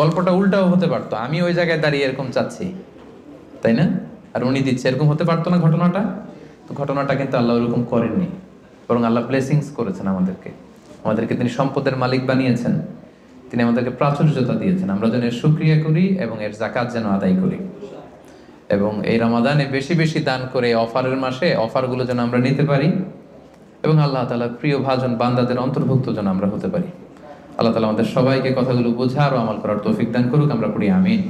গল্পটা উল্টাও হতে পারতো, আমি ওই জায়গায় দাঁড়িয়ে এরকম চাচ্ছি, তাই না, আর উনি দিচ্ছে, এরকম হতে পারতো না ঘটনাটা? তো ঘটনাটা কিন্তু আল্লাহ ওরকম করেননি, বরং আল্লাহ ব্লেসিংস করেছেন আমাদেরকে তিনি সম্পদের মালিক বানিয়েছেন, তিনি আমাদেরকে প্রাচুর্যতা দিয়েছেন, আমরা যেন এর শুকরিয়া করি এবং এর যাকাত যেন আদায় করি, এবং এই রমাদানে বেশি বেশি দান করে অফারের মাসে অফারগুলো যেন আমরা নিতে পারি এবং আল্লাহ তাআলার প্রিয় ভাজন বান্দাদের অন্তর্ভুক্ত যেন আমরা হতে পারি। আল্লাহ তাআলা আমাদের সবাইকে কথাগুলো বোঝার ও আমল করার তৌফিক দান করুক। আমরা পড়ি আমিন।